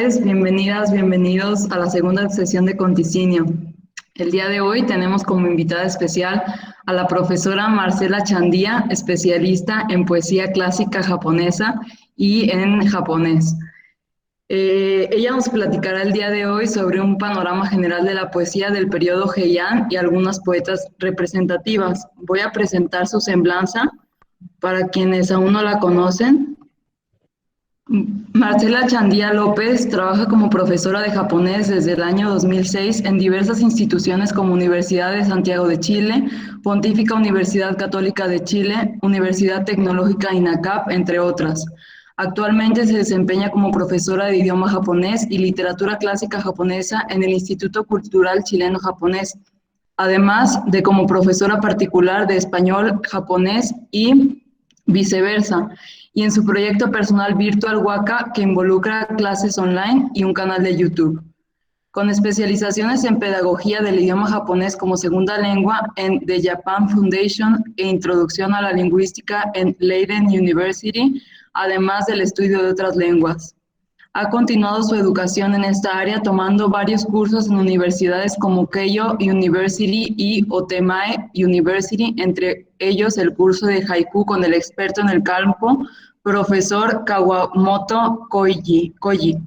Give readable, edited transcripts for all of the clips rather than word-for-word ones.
tardes, bienvenidas, bienvenidos a la segunda sesión de Conticinio. El día de hoy tenemos como invitada especial a la profesora Marcela Chandía, especialista en poesía clásica japonesa y en japonés. Ella nos platicará el día de hoy sobre un panorama general de la poesía del periodo Heian y algunas poetas representativas. Voy a presentar su semblanza para quienes aún no la conocen. Marcela Chandía López trabaja como profesora de japonés desde el año 2006 en diversas instituciones como Universidad de Santiago de Chile, Pontífica Universidad Católica de Chile, Universidad Tecnológica INACAP, entre otras. Actualmente se desempeña como profesora de idioma japonés y literatura clásica japonesa en el Instituto Cultural Chileno-Japonés, además de como profesora particular de español, japonés y viceversa, y en su proyecto personal Virtual Waka, que involucra clases online y un canal de YouTube. Con especializaciones en pedagogía del idioma japonés como segunda lengua en The Japan Foundation e introducción a la lingüística en Leiden University, además del estudio de otras lenguas. Ha continuado su educación en esta área tomando varios cursos en universidades como Keio University y Otemae University, entre ellos el curso de haiku con el experto en el campo, profesor Kawamoto Koji.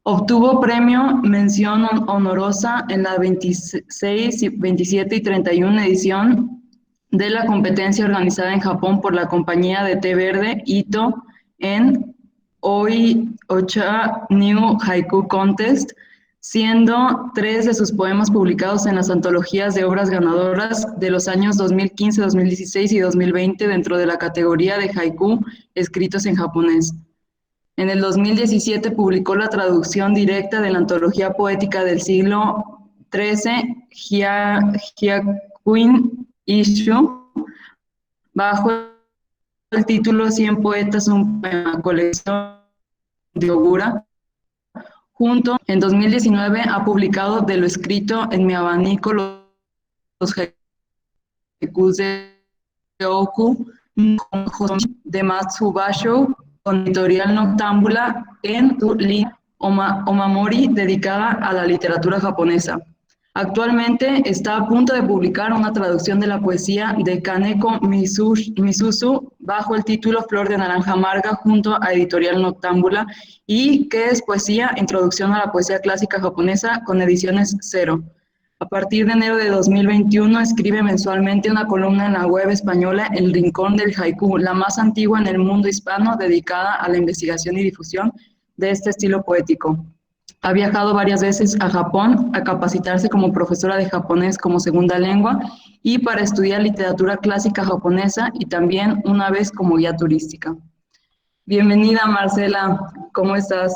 Obtuvo premio mención honorosa en la 26, 27 y 31 edición de la competencia organizada en Japón por la compañía de té verde Ito en Ocha New Haiku Contest, siendo 3 de sus poemas publicados en las antologías de obras ganadoras de los años 2015, 2016 y 2020 dentro de la categoría de haiku escritos en japonés. En el 2017 publicó la traducción directa de la antología poética del siglo XIII, Hyakuin Isshu, bajo el título 100 poetas, un poema, colección de Ogura. Junto, en 2019 ha publicado De lo escrito en mi abanico, los haikus de Oku, de Matsubasho, con editorial Noctámbula en Omamori, dedicada a la literatura japonesa. Actualmente está a punto de publicar una traducción de la poesía de Kaneko Misuzu bajo el título Flor de naranja amarga junto a editorial Noctámbula, y que es poesía, introducción a la poesía clásica japonesa con ediciones Cero. A partir de enero de 2021 escribe mensualmente una columna en la web española El Rincón del Haiku, la más antigua en el mundo hispano dedicada a la investigación y difusión de este estilo poético. Ha viajado varias veces a Japón a capacitarse como profesora de japonés como segunda lengua y para estudiar literatura clásica japonesa, y también una vez como guía turística. Bienvenida, Marcela, ¿cómo estás?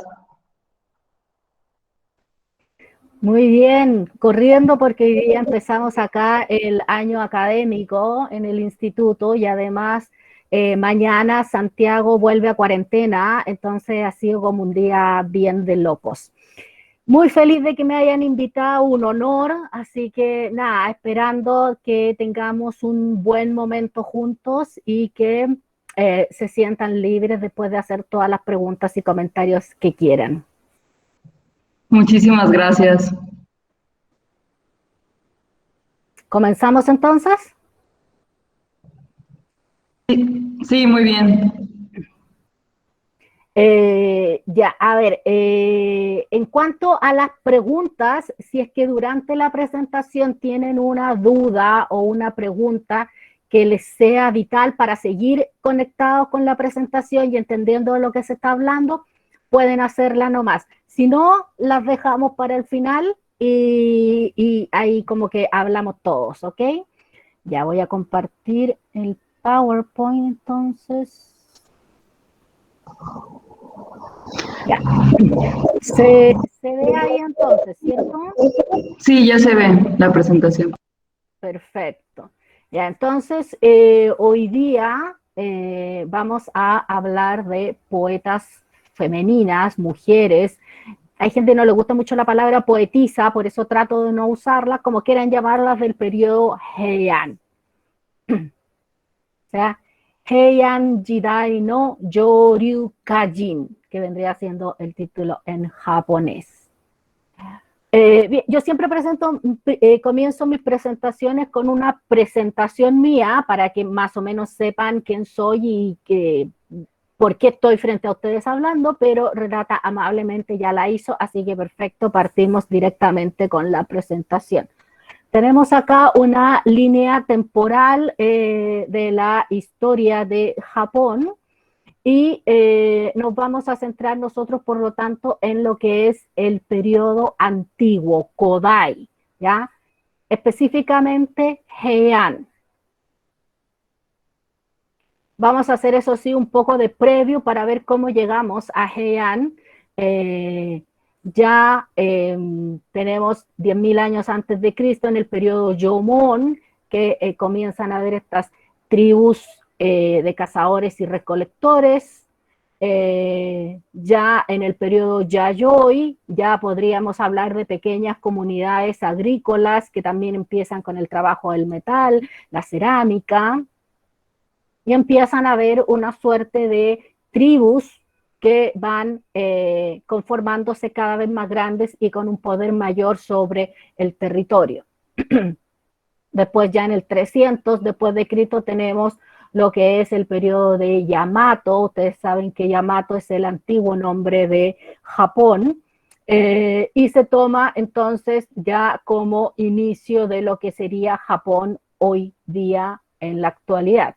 Muy bien, corriendo porque hoy día empezamos acá el año académico en el instituto y además mañana Santiago vuelve a cuarentena, entonces ha sido como un día bien de locos. Muy feliz de que me hayan invitado, un honor, así que nada, esperando que tengamos un buen momento juntos y que se sientan libres después de hacer todas las preguntas y comentarios que quieran. Muchísimas gracias. ¿Comenzamos entonces? Sí, muy bien. Ya, a ver, en cuanto a las preguntas, si es que durante la presentación tienen una duda o una pregunta que les sea vital para seguir conectados con la presentación y entendiendo lo que se está hablando, pueden hacerla nomás. Si no, las dejamos para el final y ahí como que hablamos todos, ¿ok? Ya voy a compartir el PowerPoint entonces. Ya. Se ve ahí entonces, ¿cierto? Sí, ya se ve la presentación. Perfecto. Ya, entonces, hoy día vamos a hablar de poetas femeninas, mujeres. Hay gente que no le gusta mucho la palabra poetisa, por eso trato de no usarla, como quieran llamarlas, del periodo Heian. O sea, Heian Jidai no Yoryukajin, que vendría siendo el título en japonés. Bien, yo siempre comienzo mis presentaciones con una presentación mía para que más o menos sepan quién soy y por qué estoy frente a ustedes hablando, pero Renata amablemente ya la hizo, así que perfecto, partimos directamente con la presentación. Tenemos acá una línea temporal de la historia de Japón y nos vamos a centrar nosotros, por lo tanto, en lo que es el periodo antiguo, Kodai, ¿ya? Específicamente Heian. Vamos a hacer, eso sí, un poco de previo para ver cómo llegamos a Heian. Tenemos 10.000 años antes de Cristo, en el periodo Jomon, que comienzan a haber estas tribus de cazadores y recolectores. Ya en el periodo Yayoi, ya podríamos hablar de pequeñas comunidades agrícolas que también empiezan con el trabajo del metal, la cerámica, y empiezan a haber una suerte de tribus que van conformándose cada vez más grandes y con un poder mayor sobre el territorio. Después ya en el 300 después de Cristo tenemos lo que es el periodo de Yamato. Ustedes saben que Yamato es el antiguo nombre de Japón, y se toma entonces ya como inicio de lo que sería Japón hoy día en la actualidad.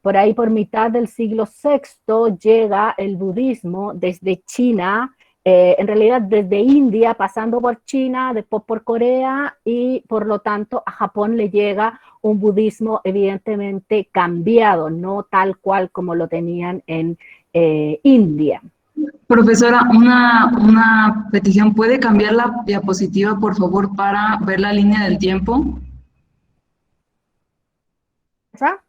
Por ahí, por mitad del siglo VI, llega el budismo desde China, en realidad desde India, pasando por China, después por Corea, y por lo tanto a Japón le llega un budismo evidentemente cambiado, no tal cual como lo tenían en India. Profesora, una petición. ¿Puede cambiar la diapositiva, por favor, para ver la línea del tiempo? ¿Esa?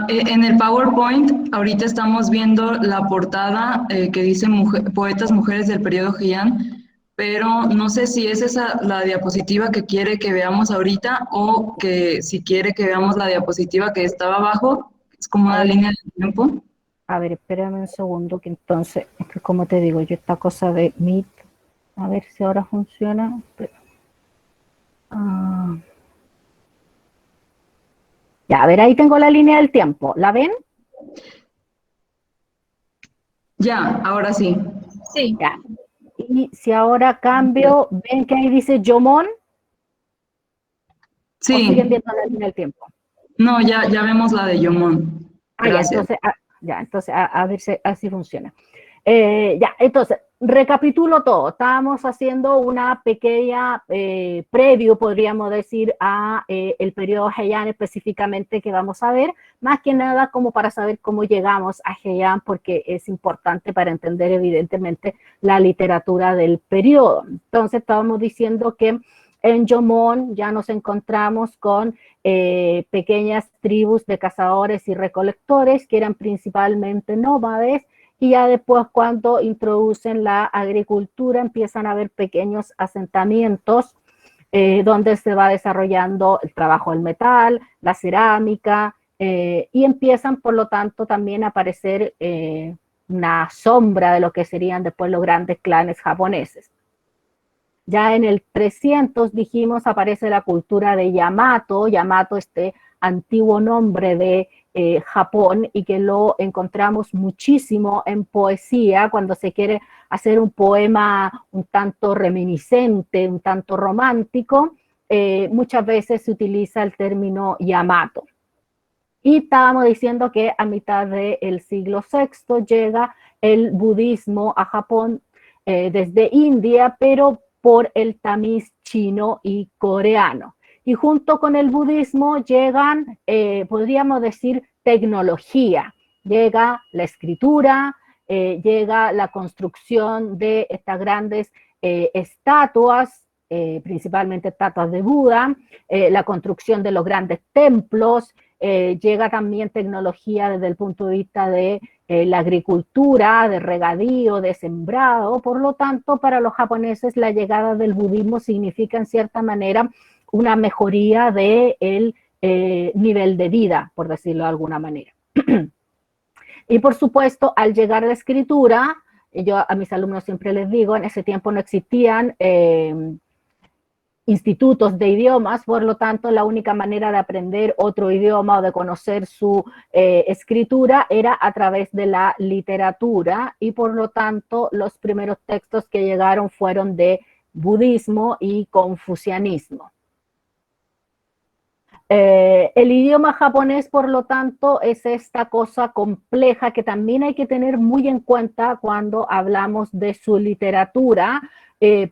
En el PowerPoint, ahorita estamos viendo la portada que dice poetas mujeres del periodo Heian, pero no sé si es esa la diapositiva que quiere que veamos ahorita o que si quiere que veamos la diapositiva que estaba abajo, es como una línea de tiempo. A ver, espérame un segundo, que entonces, es que como te digo, yo esta cosa de Meet, a ver si ahora funciona. Ya, a ver, ahí tengo la línea del tiempo. ¿La ven? Ya, ahora sí. Sí. Ya. Y si ahora cambio, ¿ven que ahí dice Jomon? Sí. ¿O siguen viendo la línea del tiempo? No, ya vemos la de Yomon. Gracias. Entonces, a ver si así funciona. Entonces, recapitulo todo. Estábamos haciendo una pequeña preview, podríamos decir, a el periodo Heian específicamente que vamos a ver, más que nada como para saber cómo llegamos a Heian, porque es importante para entender evidentemente la literatura del periodo. Entonces, estábamos diciendo que en Jomon ya nos encontramos con pequeñas tribus de cazadores y recolectores que eran principalmente nómades, y ya después, cuando introducen la agricultura, empiezan a haber pequeños asentamientos donde se va desarrollando el trabajo del metal, la cerámica, y empiezan, por lo tanto, también a aparecer una sombra de lo que serían después los grandes clanes japoneses. Ya en el 300, dijimos, aparece la cultura de Yamato, este antiguo nombre de Japón, y que lo encontramos muchísimo en poesía, cuando se quiere hacer un poema un tanto reminiscente, un tanto romántico, muchas veces se utiliza el término Yamato. Y estábamos diciendo que a mitad del siglo VI llega el budismo a Japón desde India, pero por el tamiz chino y coreano. Y junto con el budismo llegan, podríamos decir, tecnología. Llega la escritura, llega la construcción de estas grandes estatuas, principalmente estatuas de Buda, la construcción de los grandes templos, llega también tecnología desde el punto de vista de la agricultura, de regadío, de sembrado. Por lo tanto, para los japoneses la llegada del budismo significa en cierta manera una mejoría del nivel de vida, por decirlo de alguna manera. Y por supuesto, al llegar a la escritura, yo a mis alumnos siempre les digo, en ese tiempo no existían institutos de idiomas, por lo tanto, la única manera de aprender otro idioma o de conocer su escritura era a través de la literatura, y por lo tanto, los primeros textos que llegaron fueron de budismo y confucianismo. El idioma japonés, por lo tanto, es esta cosa compleja que también hay que tener muy en cuenta cuando hablamos de su literatura,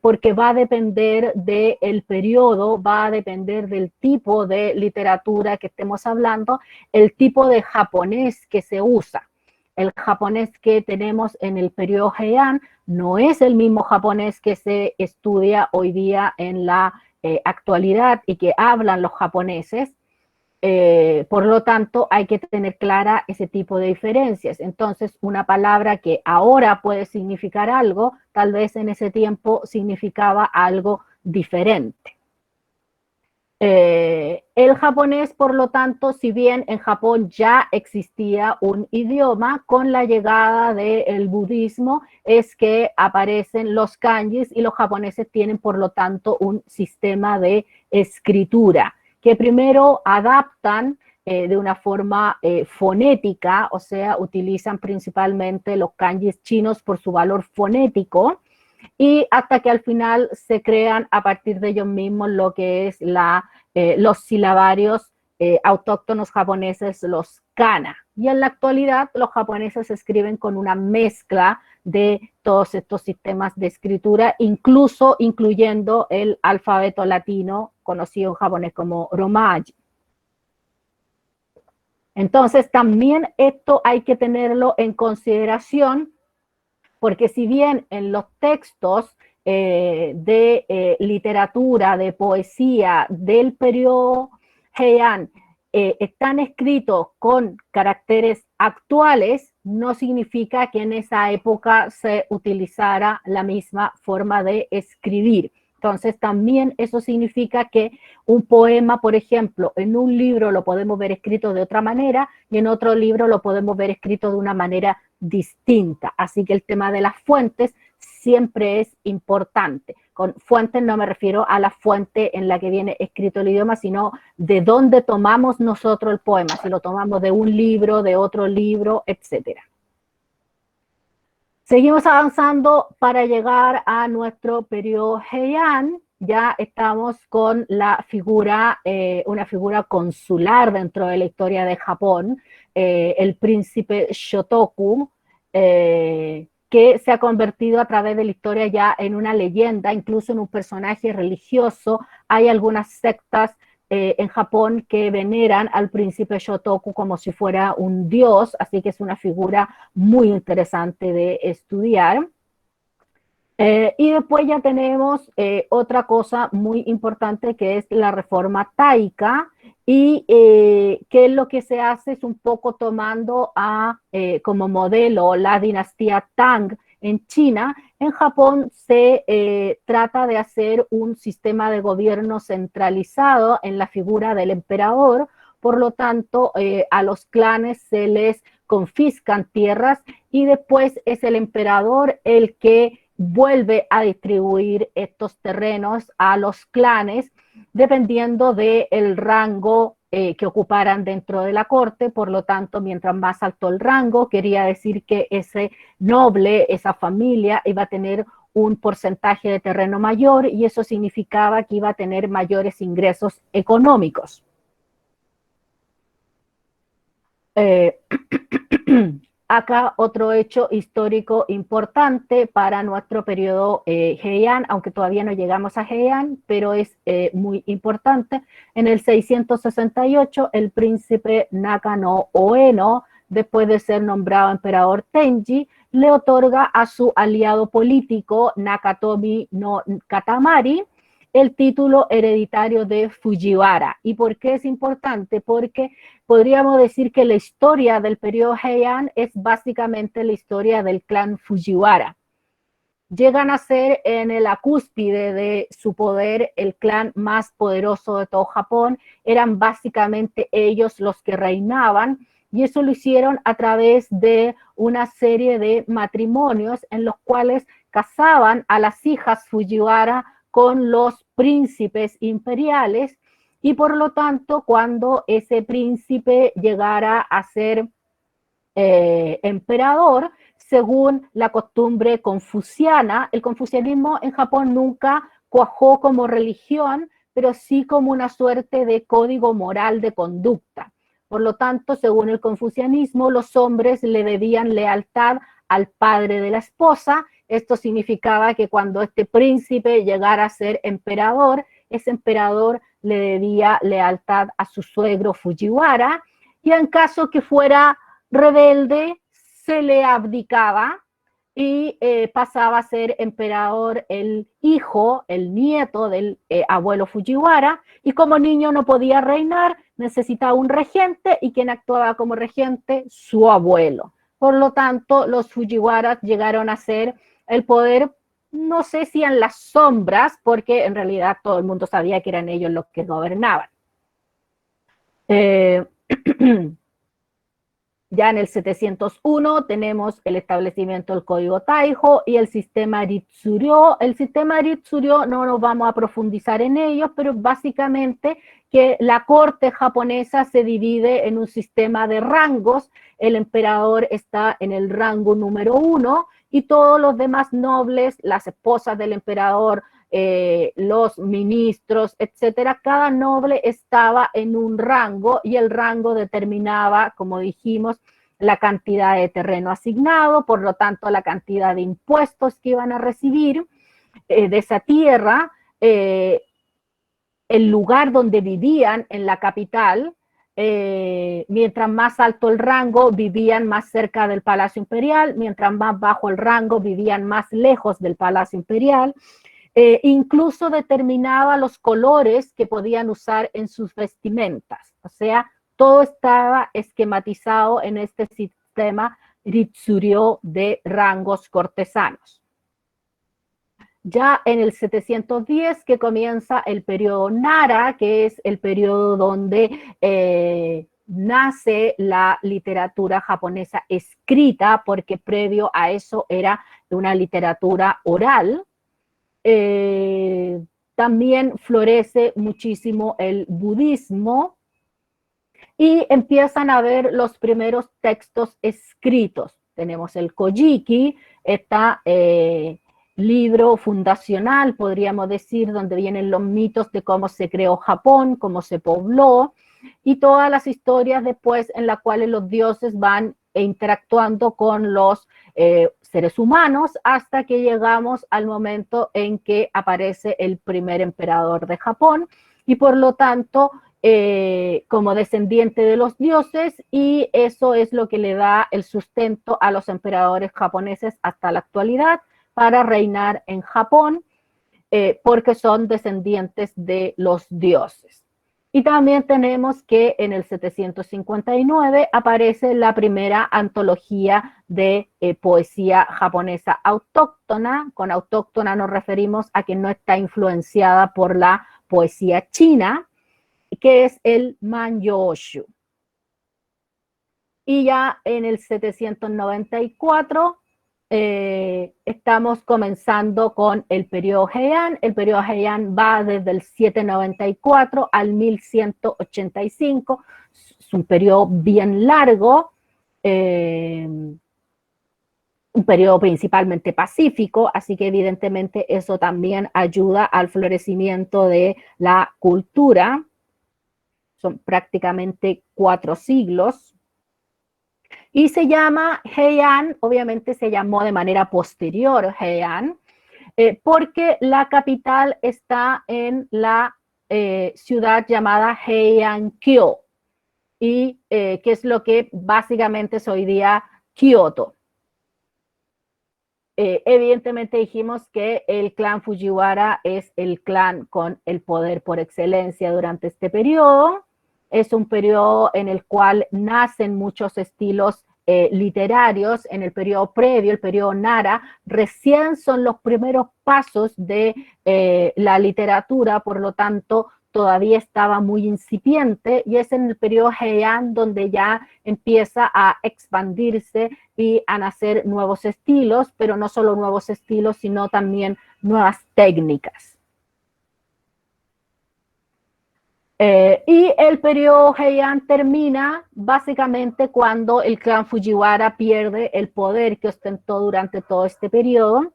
porque va a depender del periodo, va a depender del tipo de literatura que estemos hablando, el tipo de japonés que se usa. El japonés que tenemos en el periodo Heian no es el mismo japonés que se estudia hoy día en la actualidad y que hablan los japoneses. Por lo tanto, hay que tener clara ese tipo de diferencias. Entonces, una palabra que ahora puede significar algo, tal vez en ese tiempo significaba algo diferente. El japonés, por lo tanto, si bien en Japón ya existía un idioma, con la llegada del budismo es que aparecen los kanjis y los japoneses tienen, por lo tanto, un sistema de escritura que primero adaptan de una forma fonética, o sea, utilizan principalmente los kanjis chinos por su valor fonético, y hasta que al final se crean a partir de ellos mismos lo que es los silabarios autóctonos japoneses, los kana. Y en la actualidad los japoneses escriben con una mezcla de todos estos sistemas de escritura, incluso incluyendo el alfabeto latino, conocido en japonés como romaji. Entonces también esto hay que tenerlo en consideración, porque si bien en los textos de literatura, de poesía del periodo Heian están escritos con caracteres actuales, no significa que en esa época se utilizara la misma forma de escribir. Entonces también eso significa que un poema, por ejemplo, en un libro lo podemos ver escrito de otra manera y en otro libro lo podemos ver escrito de una manera distinta. Así que el tema de las fuentes siempre es importante. Con fuentes no me refiero a la fuente en la que viene escrito el idioma, sino de dónde tomamos nosotros el poema, si lo tomamos de un libro, de otro libro, etc. Seguimos avanzando para llegar a nuestro periodo Heian. Ya estamos con la figura, una figura consular dentro de la historia de Japón, el príncipe Shotoku, que se ha convertido a través de la historia ya en una leyenda, incluso en un personaje religioso. Hay algunas sectas en Japón que veneran al príncipe Shotoku como si fuera un dios, así que es una figura muy interesante de estudiar. Y después ya tenemos otra cosa muy importante que es la reforma Taika, y que lo que se hace es un poco tomando como modelo la dinastía Tang en China. En Japón se trata de hacer un sistema de gobierno centralizado en la figura del emperador, por lo tanto a los clanes se les confiscan tierras y después es el emperador el que vuelve a distribuir estos terrenos a los clanes dependiendo del rango que ocuparan dentro de la corte. Por lo tanto, mientras más alto el rango, quería decir que ese noble, esa familia, iba a tener un porcentaje de terreno mayor y eso significaba que iba a tener mayores ingresos económicos. Acá otro hecho histórico importante para nuestro periodo Heian, aunque todavía no llegamos a Heian, pero es muy importante. En el 668, el príncipe Nakano Oeno, después de ser nombrado emperador Tenji, le otorga a su aliado político Nakatomi no Katamari el título hereditario de Fujiwara. ¿Y por qué es importante? Porque podríamos decir que la historia del periodo Heian es básicamente la historia del clan Fujiwara. llegan a ser en la cúspide de su poder el clan más poderoso de todo Japón. Eran básicamente ellos los que reinaban, y eso lo hicieron a través de una serie de matrimonios en los cuales casaban a las hijas Fujiwara con los príncipes imperiales, y por lo tanto, cuando ese príncipe llegara a ser emperador, según la costumbre confuciana, el confucianismo en Japón nunca cuajó como religión, pero sí como una suerte de código moral de conducta. Por lo tanto, según el confucianismo, los hombres le debían lealtad al padre de la esposa. Esto significaba que cuando este príncipe llegara a ser emperador, ese emperador le debía lealtad a su suegro Fujiwara, y en caso que fuera rebelde, se le abdicaba y pasaba a ser emperador el hijo, el nieto del abuelo Fujiwara, y como niño no podía reinar, necesitaba un regente, y quien actuaba como regente, su abuelo. Por lo tanto, los Fujiwaras llegaron a ser el poder, no sé si en las sombras, porque en realidad todo el mundo sabía que eran ellos los que gobernaban. Ya en el 701 tenemos el establecimiento del Código Taijo y el sistema Ritsuryo. El sistema Ritsuryo no nos vamos a profundizar en ello, pero básicamente que la corte japonesa se divide en un sistema de rangos. El emperador está en el rango número 1 y todos los demás nobles, las esposas del emperador, los ministros, etcétera, cada noble estaba en un rango, y el rango determinaba, como dijimos, la cantidad de terreno asignado, por lo tanto la cantidad de impuestos que iban a recibir de esa tierra, el lugar donde vivían en la capital. Mientras más alto el rango, vivían más cerca del Palacio Imperial; mientras más bajo el rango, vivían más lejos del Palacio Imperial. Incluso determinaba los colores que podían usar en sus vestimentas. O sea, todo estaba esquematizado en este sistema Ritsuryo de rangos cortesanos. Ya en el 710, que comienza el periodo Nara, que es el periodo donde nace la literatura japonesa escrita, porque previo a eso era una literatura oral. También florece muchísimo el budismo, y empiezan a ver los primeros textos escritos. Tenemos el Kojiki, este libro fundacional, podríamos decir, donde vienen los mitos de cómo se creó Japón, cómo se pobló, y todas las historias después en las cuales los dioses van interactuando con los seres humanos, hasta que llegamos al momento en que aparece el primer emperador de Japón, y por lo tanto como descendiente de los dioses, y eso es lo que le da el sustento a los emperadores japoneses hasta la actualidad para reinar en Japón, porque son descendientes de los dioses. Y también tenemos que en el 759 aparece la primera antología de poesía japonesa autóctona. Con autóctona nos referimos a que no está influenciada por la poesía china, que es el Manyoshu. Y ya en el 794 estamos comenzando con el periodo Heian. El periodo Heian va desde el 794 al 1185. Es un periodo bien largo, un periodo principalmente pacífico, así que evidentemente eso también ayuda al florecimiento de la cultura. Son prácticamente 4 siglos. Y se llama Heian, obviamente se llamó de manera posterior Heian, porque la capital está en la ciudad llamada Heian-kyo, y que es lo que básicamente es hoy día Kioto. Evidentemente dijimos que el clan Fujiwara es el clan con el poder por excelencia durante este periodo. Es un periodo en el cual nacen muchos estilos literarios en el periodo previo, el periodo Nara, recién son los primeros pasos de la literatura, por lo tanto, todavía estaba muy incipiente, y es en el periodo Heian donde ya empieza a expandirse y a nacer nuevos estilos, pero no solo nuevos estilos, sino también nuevas técnicas. Y el periodo Heian termina básicamente cuando el clan Fujiwara pierde el poder que ostentó durante todo este periodo.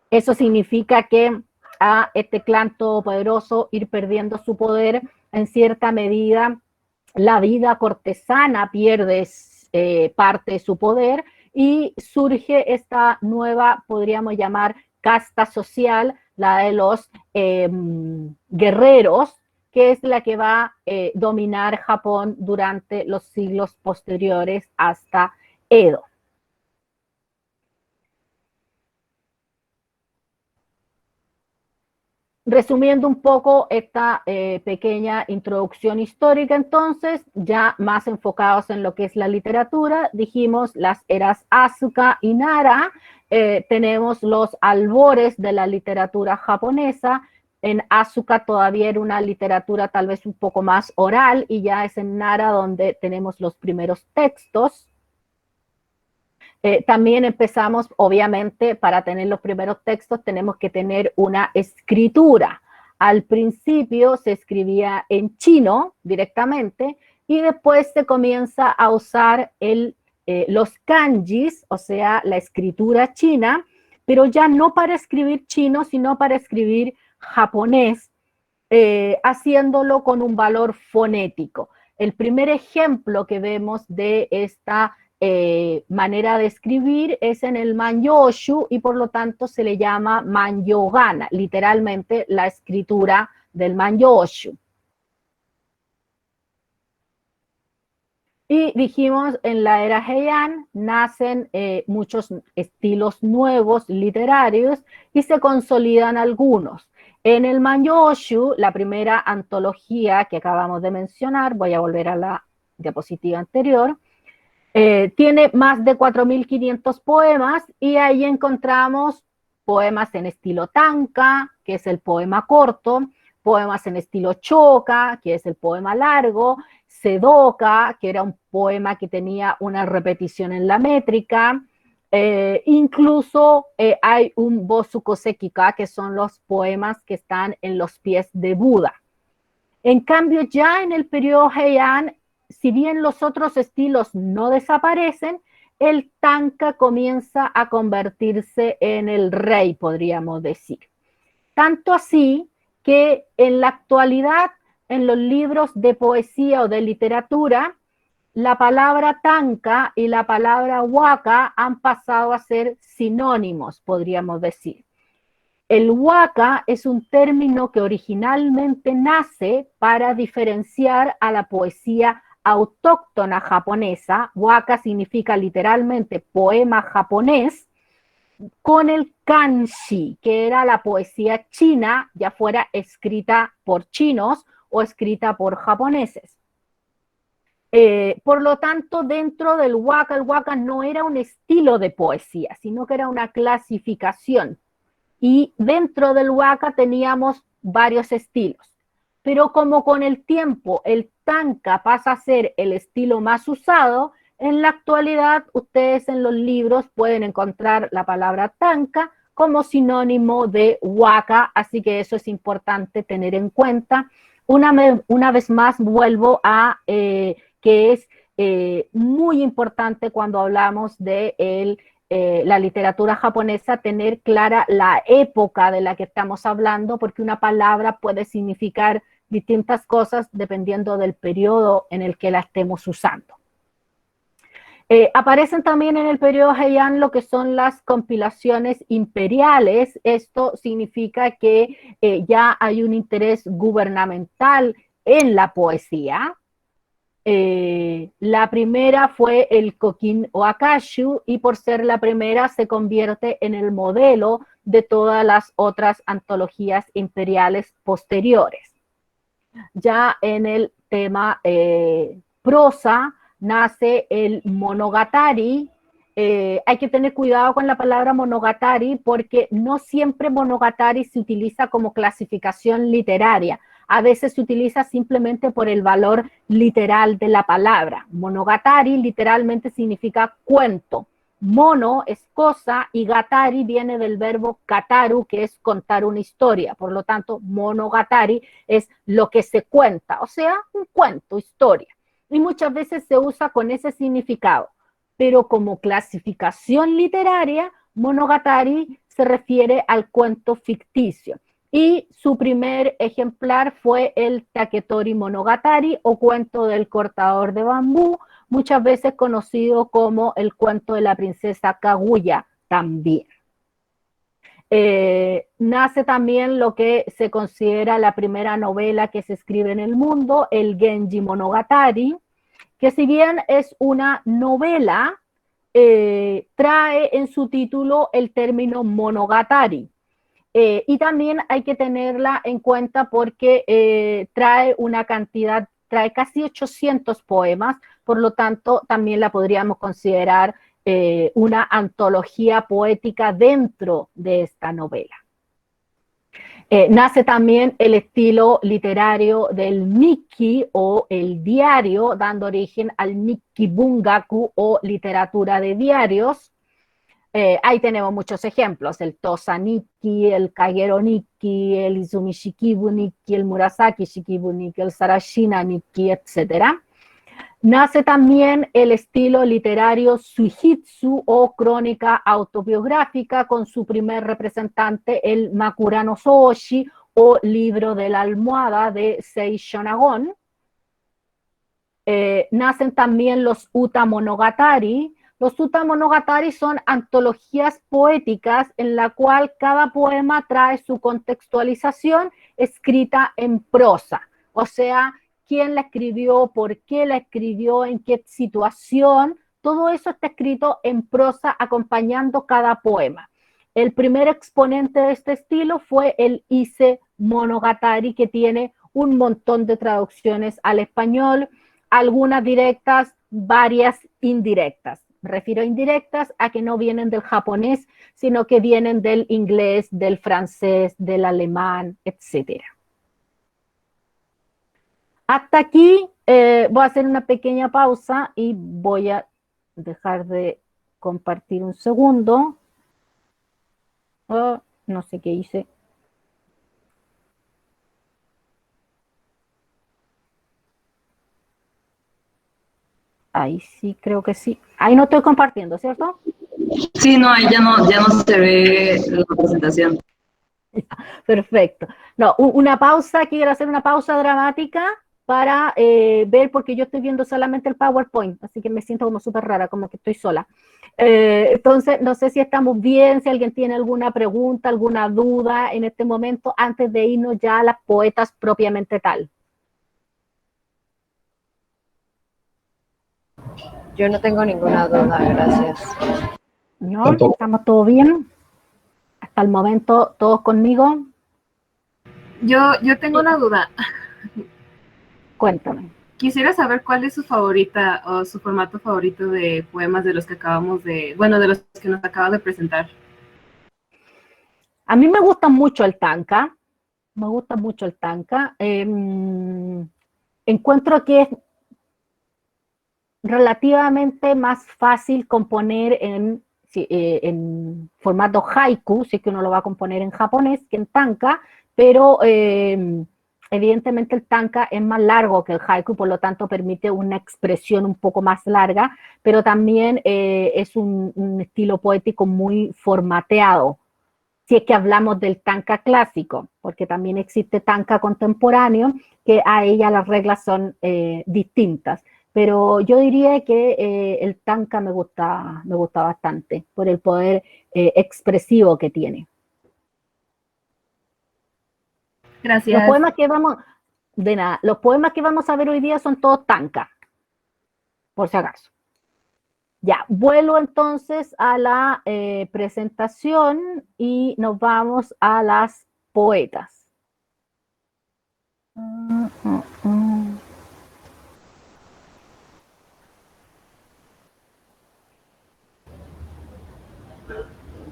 Eso significa que a este clan todopoderoso ir perdiendo su poder, en cierta medida la vida cortesana pierde parte de su poder y surge esta nueva, podríamos llamar, casta social, la de los guerreros, que es la que va a dominar Japón durante los siglos posteriores hasta Edo. Resumiendo un poco esta pequeña introducción histórica, entonces, ya más enfocados en lo que es la literatura, dijimos las eras Asuka y Nara, tenemos los albores de la literatura japonesa. En Asuka todavía era una literatura tal vez un poco más oral, y ya es en Nara donde tenemos los primeros textos. También empezamos, obviamente, para tener los primeros textos tenemos que tener una escritura. Al principio se escribía en chino directamente y después se comienza a usar los kanjis, o sea, la escritura china, pero ya no para escribir chino, sino para escribir japonés, haciéndolo con un valor fonético. El primer ejemplo que vemos de esta manera de escribir es en el Manyoshu, y por lo tanto se le llama Manyogana, literalmente la escritura del Manyoshu. Y dijimos, en la era Heian nacen muchos estilos nuevos literarios y se consolidan algunos. En el Manyoshu, la primera antología que acabamos de mencionar, voy a volver a la diapositiva anterior, tiene más de 4.500 poemas, y ahí encontramos poemas en estilo tanka, que es el poema corto, poemas en estilo choka, que es el poema largo, sedoka, que era un poema que tenía una repetición en la métrica, incluso hay un bosukosekika, que son los poemas que están en los pies de Buda. En cambio, ya en el periodo Heian, si bien los otros estilos no desaparecen, el tanka comienza a convertirse en el rey, podríamos decir. Tanto así que en la actualidad, en los libros de poesía o de literatura, la palabra tanka y la palabra waka han pasado a ser sinónimos, podríamos decir. El waka es un término que originalmente nace para diferenciar a la poesía autóctona japonesa. Waka significa literalmente poema japonés, con el kanji, que era la poesía china, ya fuera escrita por chinos o escrita por japoneses. Por lo tanto, dentro del waka, el waka no era un estilo de poesía, sino que era una clasificación. Y dentro del waka teníamos varios estilos. Pero como con el tiempo el tanka pasa a ser el estilo más usado, en la actualidad ustedes en los libros pueden encontrar la palabra tanka como sinónimo de waka, así que eso es importante tener en cuenta. Una vez más vuelvo a que es muy importante cuando hablamos de la literatura japonesa, tener clara la época de la que estamos hablando, porque una palabra puede significar distintas cosas dependiendo del periodo en el que la estemos usando. Aparecen también en el periodo Heian lo que son las compilaciones imperiales. Esto significa que ya hay un interés gubernamental en la poesía. La primera fue el Kokin o Akashu, y por ser la primera se convierte en el modelo de todas las otras antologías imperiales posteriores. Ya en el tema prosa nace el Monogatari. Hay que tener cuidado con la palabra Monogatari porque no siempre Monogatari se utiliza como clasificación literaria. A veces se utiliza simplemente por el valor literal de la palabra. Monogatari literalmente significa cuento. Mono es cosa y gatari viene del verbo kataru, que es contar una historia. Por lo tanto, monogatari es lo que se cuenta, o sea, un cuento, historia. Y muchas veces se usa con ese significado. Pero como clasificación literaria, monogatari se refiere al cuento ficticio. Y su primer ejemplar fue el Taketori Monogatari o cuento del cortador de bambú, muchas veces conocido como el cuento de la princesa Kaguya también. Nace también lo que se considera la primera novela que se escribe en el mundo, el Genji Monogatari, que si bien es una novela, trae en su título el término monogatari. Y también hay que tenerla en cuenta porque trae una cantidad, trae casi 800 poemas, por lo tanto también la podríamos considerar una antología poética dentro de esta novela. Nace también el estilo literario del Nikki o el diario, dando origen al Nikki Bungaku o literatura de diarios. Ahí tenemos muchos ejemplos, el Tosa Nikki, el Kagero Nikki, el Izumi Shikibu Nikki, el Murasaki Shikibu Nikki, el Sarashina Nikki, etc. Nace también el estilo literario Suihitsu o crónica autobiográfica con su primer representante, el Makurano Soshi o libro de la almohada de Sei Shonagon. Nacen también los Uta Monogatari. Los Uta Monogatari son antologías poéticas en la cual cada poema trae su contextualización escrita en prosa, o sea, quién la escribió, por qué la escribió, en qué situación, todo eso está escrito en prosa acompañando cada poema. El primer exponente de este estilo fue el Ise Monogatari, que tiene un montón de traducciones al español, algunas directas, varias indirectas. Me refiero a indirectas a que no vienen del japonés, sino que vienen del inglés, del francés, del alemán, etc. Hasta aquí voy a hacer una pequeña pausa y voy a dejar de compartir un segundo. Oh, no sé qué hice. Ahí sí, creo que sí. Ahí no estoy compartiendo, ¿cierto? Sí, no, ahí ya no se ve la presentación. Perfecto. No, una pausa, quiero hacer una pausa dramática para ver, porque yo estoy viendo solamente el PowerPoint, así que me siento como súper rara, como que estoy sola. Entonces, no sé si estamos bien, si alguien tiene alguna pregunta, alguna duda en este momento, antes de irnos ya a las poetas propiamente tal. Yo no tengo ninguna duda, gracias. ¿No? ¿Estamos todos bien? Hasta el momento, todos conmigo. Yo tengo una duda. Cuéntame. Quisiera saber cuál es su favorita o su formato favorito de poemas de los que acabamos de, bueno, de los que nos acabas de presentar. A mí me gusta mucho el tanka. Me gusta mucho el tanka. Encuentro que es relativamente más fácil componer en formato haiku, si es que uno lo va a componer en japonés, que en tanka, pero evidentemente el tanka es más largo que el haiku, por lo tanto permite una expresión un poco más larga, pero también es un estilo poético muy formateado, si es que hablamos del tanka clásico, porque también existe tanka contemporáneo, que a ella las reglas son distintas. Pero yo diría que el tanka me gusta bastante por el poder expresivo que tiene. Gracias. Los poemas que vamos, de nada, los poemas que vamos a ver hoy día son todos tanka, por si acaso. Ya, vuelvo entonces a la presentación y nos vamos a las poetas.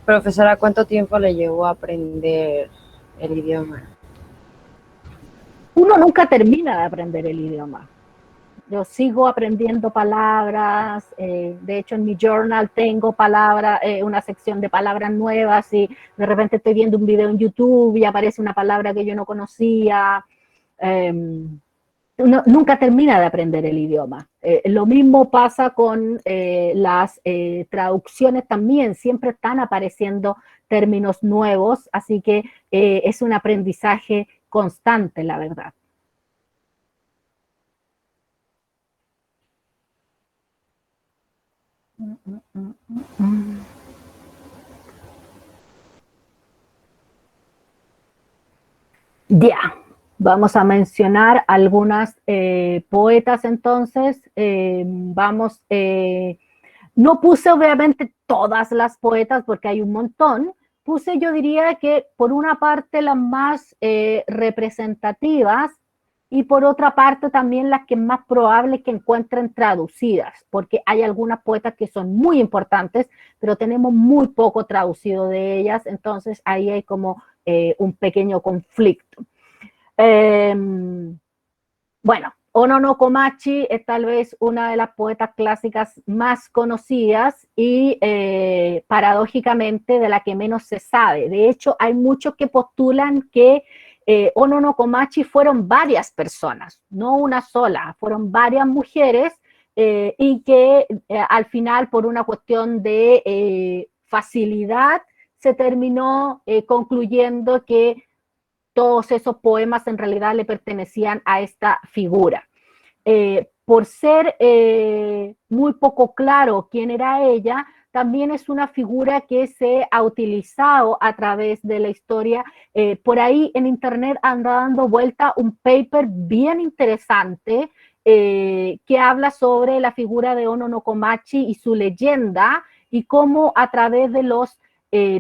Profesora, ¿cuánto tiempo le llevó a aprender el idioma? Uno nunca termina de aprender el idioma. Yo sigo aprendiendo palabras, de hecho en mi journal tengo palabras, una sección de palabras nuevas y de repente estoy viendo un video en YouTube y aparece una palabra que yo no conocía. Uno nunca termina de aprender el idioma. Lo mismo pasa con las traducciones también, siempre están apareciendo términos nuevos, así que es un aprendizaje constante, la verdad. Ya, vamos a mencionar algunas poetas entonces. No puse obviamente todas las poetas porque hay un montón. Puse, yo diría que por una parte las más representativas y por otra parte también las que es más probable que encuentren traducidas, porque hay algunas poetas que son muy importantes, pero tenemos muy poco traducido de ellas, entonces ahí hay como un pequeño conflicto. Bueno, Ono no Komachi es tal vez una de las poetas clásicas más conocidas y paradójicamente de la que menos se sabe. De hecho, hay muchos que postulan que Ono no Komachi fueron varias personas, no una sola, fueron varias mujeres y que al final por una cuestión de facilidad se terminó concluyendo que todos esos poemas en realidad le pertenecían a esta figura. Por ser muy poco claro quién era ella, también es una figura que se ha utilizado a través de la historia. Por ahí en internet anda dando vuelta un paper bien interesante que habla sobre la figura de Ono no Komachi y su leyenda y cómo a través de los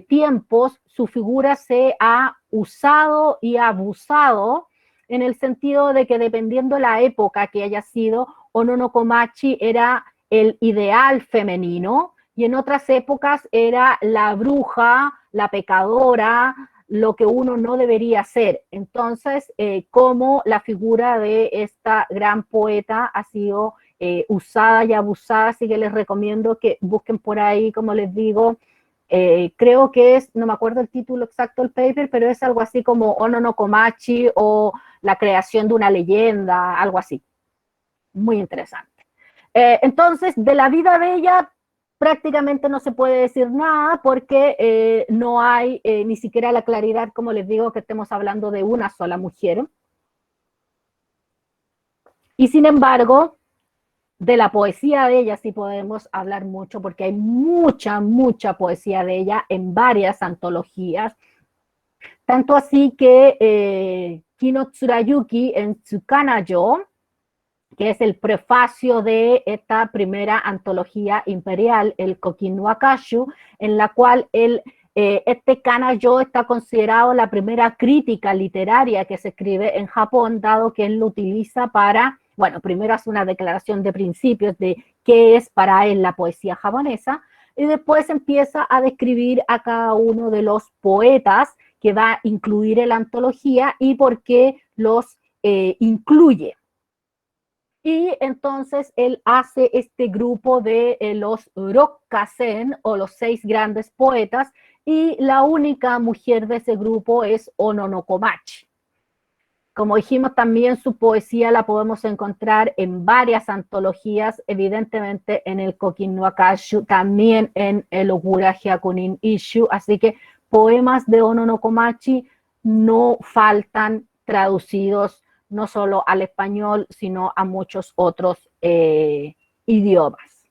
tiempos su figura se ha usado y abusado en el sentido de que dependiendo la época que haya sido, Ono no Komachi era el ideal femenino y en otras épocas era la bruja, la pecadora, lo que uno no debería hacer. Entonces, como la figura de esta gran poeta ha sido usada y abusada, así que les recomiendo que busquen por ahí, como les digo, creo que es, no me acuerdo el título exacto del paper, pero es algo así como Ono no Komachi o la creación de una leyenda, algo así. Muy interesante. Entonces, de la vida de ella prácticamente no se puede decir nada porque no hay ni siquiera la claridad, como les digo, que estemos hablando de una sola mujer. Y sin embargo, de la poesía de ella sí podemos hablar mucho porque hay mucha, mucha poesía de ella en varias antologías. Tanto así que Kino Tsurayuki en Tsukanayo, que es el prefacio de esta primera antología imperial, el Kokin no Akashu, en la cual este Kanayo está considerado la primera crítica literaria que se escribe en Japón, dado que él lo utiliza para, bueno, primero hace una declaración de principios de qué es para él la poesía japonesa, y después empieza a describir a cada uno de los poetas que va a incluir en la antología y por qué los incluye. Y entonces él hace este grupo de los Rokkasen o los 6 grandes poetas y la única mujer de ese grupo es Ono no Komachi. Como dijimos, también su poesía la podemos encontrar en varias antologías, evidentemente en el Kokin no Akashu, también en el Ogura Hyakunin Isshu, así que poemas de Ono no Komachi no faltan traducidos no solo al español, sino a muchos otros idiomas.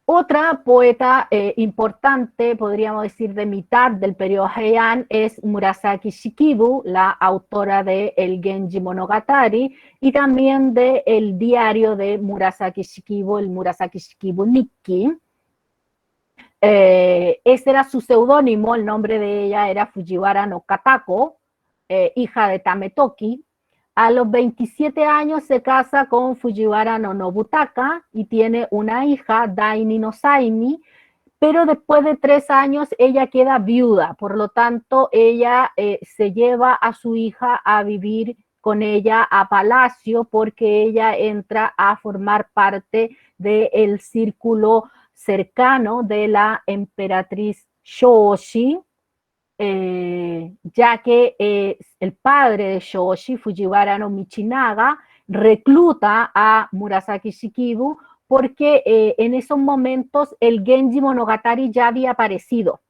Otra poeta importante, podríamos decir de mitad del periodo Heian, es Murasaki Shikibu, la autora de El Genji Monogatari y también de el diario de Murasaki Shikibu, el Murasaki Shikibu Nikki. Ese era su seudónimo, el nombre de ella era Fujiwara no Katako, hija de Tametoki. A los 27 años se casa con Fujiwara no Nobutaka y tiene una hija, Daini no Saimi, pero después de 3 años ella queda viuda, por lo tanto ella se lleva a su hija a vivir con ella a Palacio porque ella entra a formar parte del círculo cercano de la emperatriz Shoshi, ya que el padre de Shoshi, Fujiwara no Michinaga, recluta a Murasaki Shikibu porque en esos momentos el Genji Monogatari ya había aparecido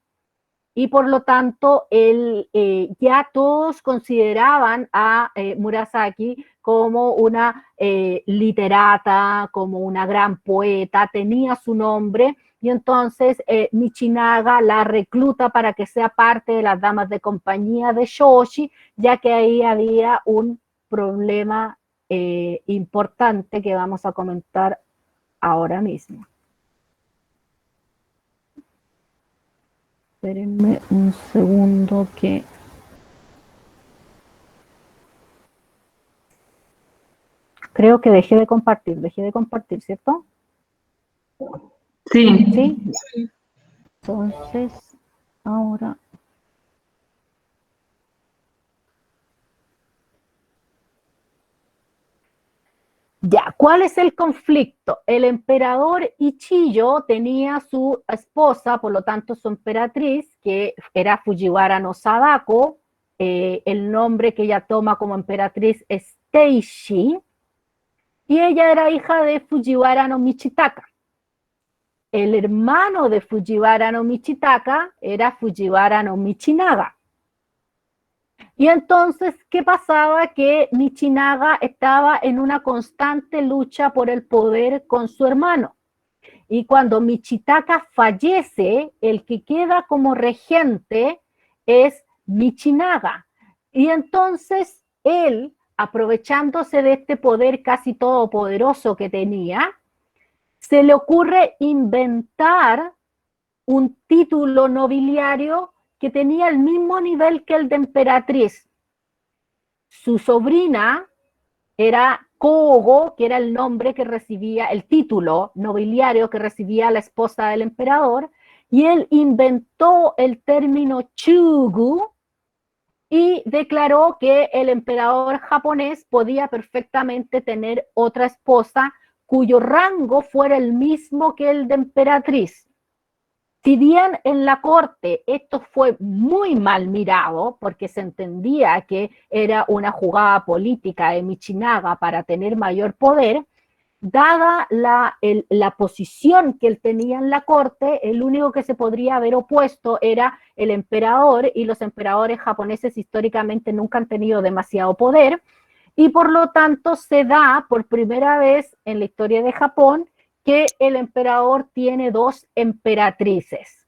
y por lo tanto ya todos consideraban a Murasaki como una literata, como una gran poeta, tenía su nombre. Y entonces Michinaga la recluta para que sea parte de las damas de compañía de Shoshi, ya que ahí había un problema importante que vamos a comentar ahora mismo. Espérenme un segundo que... Creo que dejé de compartir, ¿cierto? Sí. ¿Sí? Entonces, ahora... Ya, ¿cuál es el conflicto? El emperador Ichiyo tenía su esposa, por lo tanto su emperatriz, que era Fujiwara no Sadako, el nombre que ella toma como emperatriz es Teishi, y ella era hija de Fujiwara no Michitaka. El hermano de Fujiwara no Michitaka era Fujiwara no Michinaga. Y entonces, ¿qué pasaba? Que Michinaga estaba en una constante lucha por el poder con su hermano. Y cuando Michitaka fallece, el que queda como regente es Michinaga. Y entonces él, aprovechándose de este poder casi todopoderoso que tenía, se le ocurre inventar un título nobiliario que tenía el mismo nivel que el de emperatriz. Su sobrina era Kogo, que era el nombre que recibía, el título nobiliario que recibía la esposa del emperador, y él inventó el término Chugu y declaró que el emperador japonés podía perfectamente tener otra esposa cuyo rango fuera el mismo que el de emperatriz. Si bien en la corte esto fue muy mal mirado, porque se entendía que era una jugada política de Michinaga para tener mayor poder, dada la posición que él tenía en la corte, el único que se podría haber opuesto era el emperador, y los emperadores japoneses históricamente nunca han tenido demasiado poder, y por lo tanto se da por primera vez en la historia de Japón que el emperador tiene 2 emperatrices.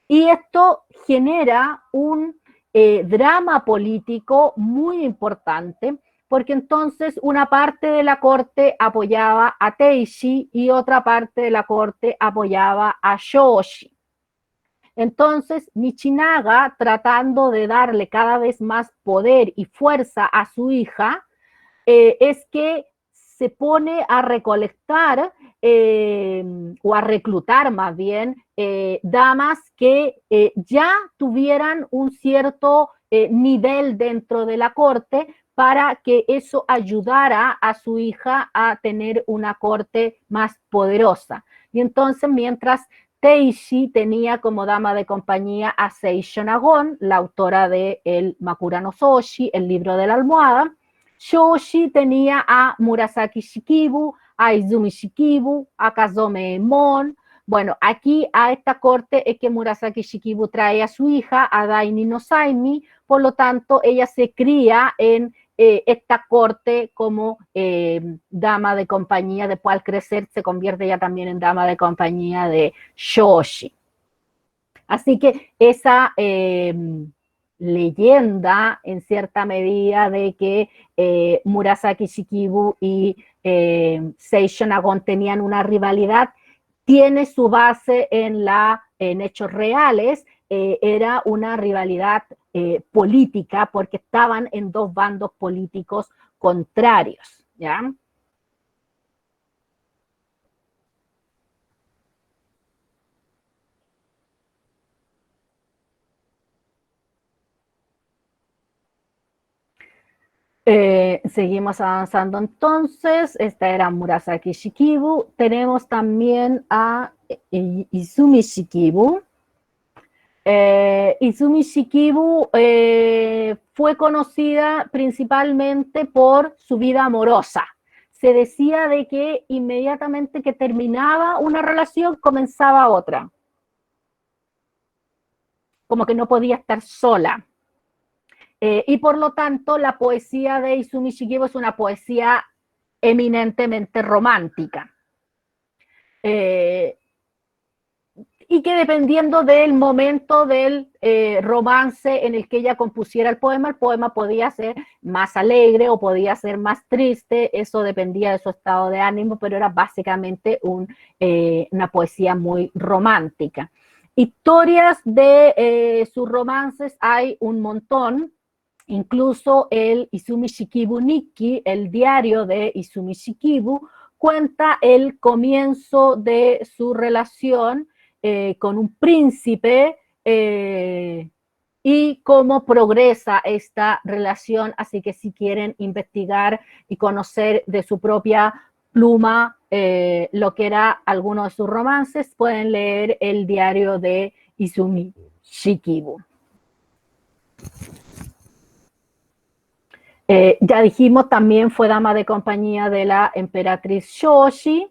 Y esto genera un drama político muy importante, porque entonces una parte de la corte apoyaba a Teishi y otra parte de la corte apoyaba a Shoshi. Entonces Michinaga, tratando de darle cada vez más poder y fuerza a su hija, es que se pone a recolectar o a reclutar más bien damas que ya tuvieran un cierto nivel dentro de la corte para que eso ayudara a su hija a tener una corte más poderosa. Y entonces, mientras Teishi tenía como dama de compañía a Seisho Nagon, la autora de el Makura no Soshi, el libro de la almohada, Shoshi tenía a Murasaki Shikibu, a Izumi Shikibu, a Kazome Emon. Bueno, aquí a esta corte es que Murasaki Shikibu trae a su hija, a Daini no Saimi, por lo tanto ella se cría en esta corte como dama de compañía, después al crecer se convierte ya también en dama de compañía de Shoshi. Así que esa leyenda, en cierta medida, de que Murasaki Shikibu y Seisho Nagon tenían una rivalidad, tiene su base en hechos reales. Era una rivalidad política porque estaban en 2 bandos políticos contrarios, ¿ya? Seguimos avanzando entonces. Esta era Murasaki Shikibu. Tenemos también a Izumi Shikibu. Izumi Shikibu fue conocida principalmente por su vida amorosa. Se decía de que inmediatamente que terminaba una relación comenzaba otra. Como que no podía estar sola. Y por lo tanto, la poesía de Izumi Shikibu es una poesía eminentemente romántica. Y que dependiendo del momento del romance en el que ella compusiera el poema podía ser más alegre o podía ser más triste, eso dependía de su estado de ánimo, pero era básicamente una poesía muy romántica. Historias de sus romances hay un montón. Incluso el Izumi Shikibu Nikki, el diario de Izumi Shikibu, cuenta el comienzo de su relación con un príncipe y cómo progresa esta relación. Así que si quieren investigar y conocer de su propia pluma lo que era alguno de sus romances, pueden leer el diario de Izumi Shikibu. Ya dijimos, también fue dama de compañía de la emperatriz Shoshi,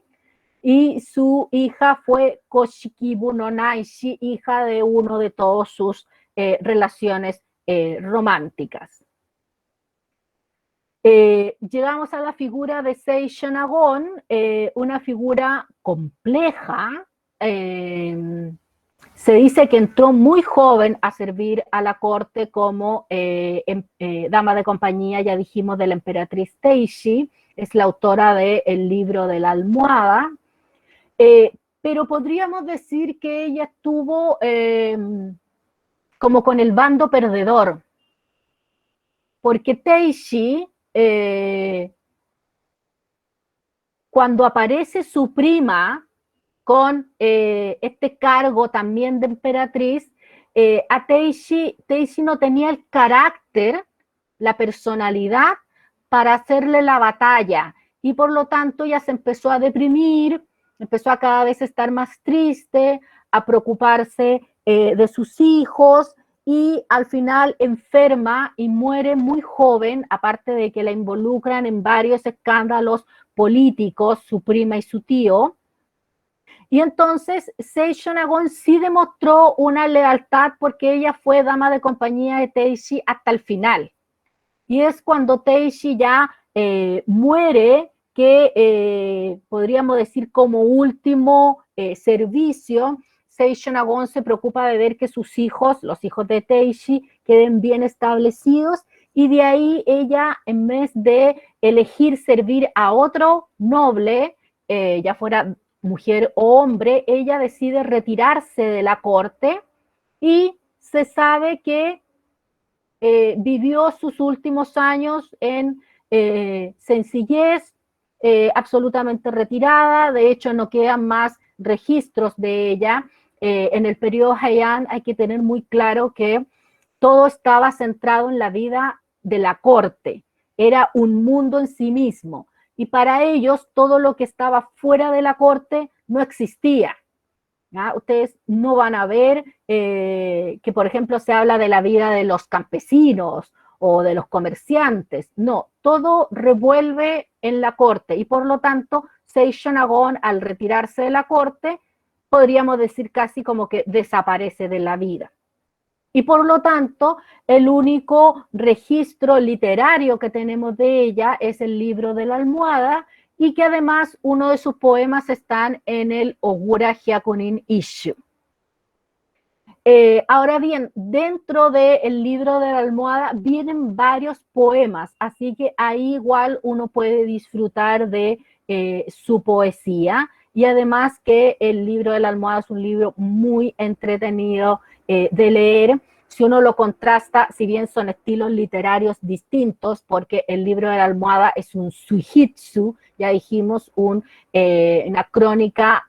y su hija fue Koshikibu no Naishi, hija de uno de todas sus relaciones románticas. Llegamos a la figura de Sei Shonagon, una figura compleja. Se dice que entró muy joven a servir a la corte como dama de compañía, ya dijimos, de la emperatriz Teishi, es la autora del libro de la almohada, pero podríamos decir que ella estuvo como con el bando perdedor, porque Teishi, cuando aparece su prima, con este cargo también de emperatriz, a Teishi no tenía el carácter, la personalidad para hacerle la batalla, y por lo tanto ella se empezó a deprimir, empezó a cada vez estar más triste, a preocuparse de sus hijos, y al final enferma y muere muy joven, aparte de que la involucran en varios escándalos políticos, su prima y su tío. Y entonces Sei Shonagon sí demostró una lealtad porque ella fue dama de compañía de Teishi hasta el final. Y es cuando Teishi ya muere que podríamos decir como último servicio, Sei Shonagon se preocupa de ver que sus hijos, los hijos de Teishi, queden bien establecidos, y de ahí ella, en vez de elegir servir a otro noble, ya fuera mujer o hombre, ella decide retirarse de la corte, y se sabe que vivió sus últimos años en sencillez, absolutamente retirada. De hecho, no quedan más registros de ella. En el periodo Heian hay que tener muy claro que todo estaba centrado en la vida de la corte. Era un mundo en sí mismo. Y para ellos todo lo que estaba fuera de la corte no existía. ¿Ya? Ustedes no van a ver que, por ejemplo, se habla de la vida de los campesinos o de los comerciantes. No, todo revuelve en la corte, y por lo tanto, Sei Shonagon, al retirarse de la corte, podríamos decir casi como que desaparece de la vida. Y por lo tanto, el único registro literario que tenemos de ella es el libro de la almohada, y que además uno de sus poemas están en el Ogura Hyakunin Isshu. Ahora bien, dentro del libro de la almohada vienen varios poemas, así que ahí igual uno puede disfrutar de su poesía, y además que el libro de la almohada es un libro muy entretenido de leer, Si uno lo contrasta, si bien son estilos literarios distintos, porque el libro de la almohada es un suihitsu, ya dijimos, una crónica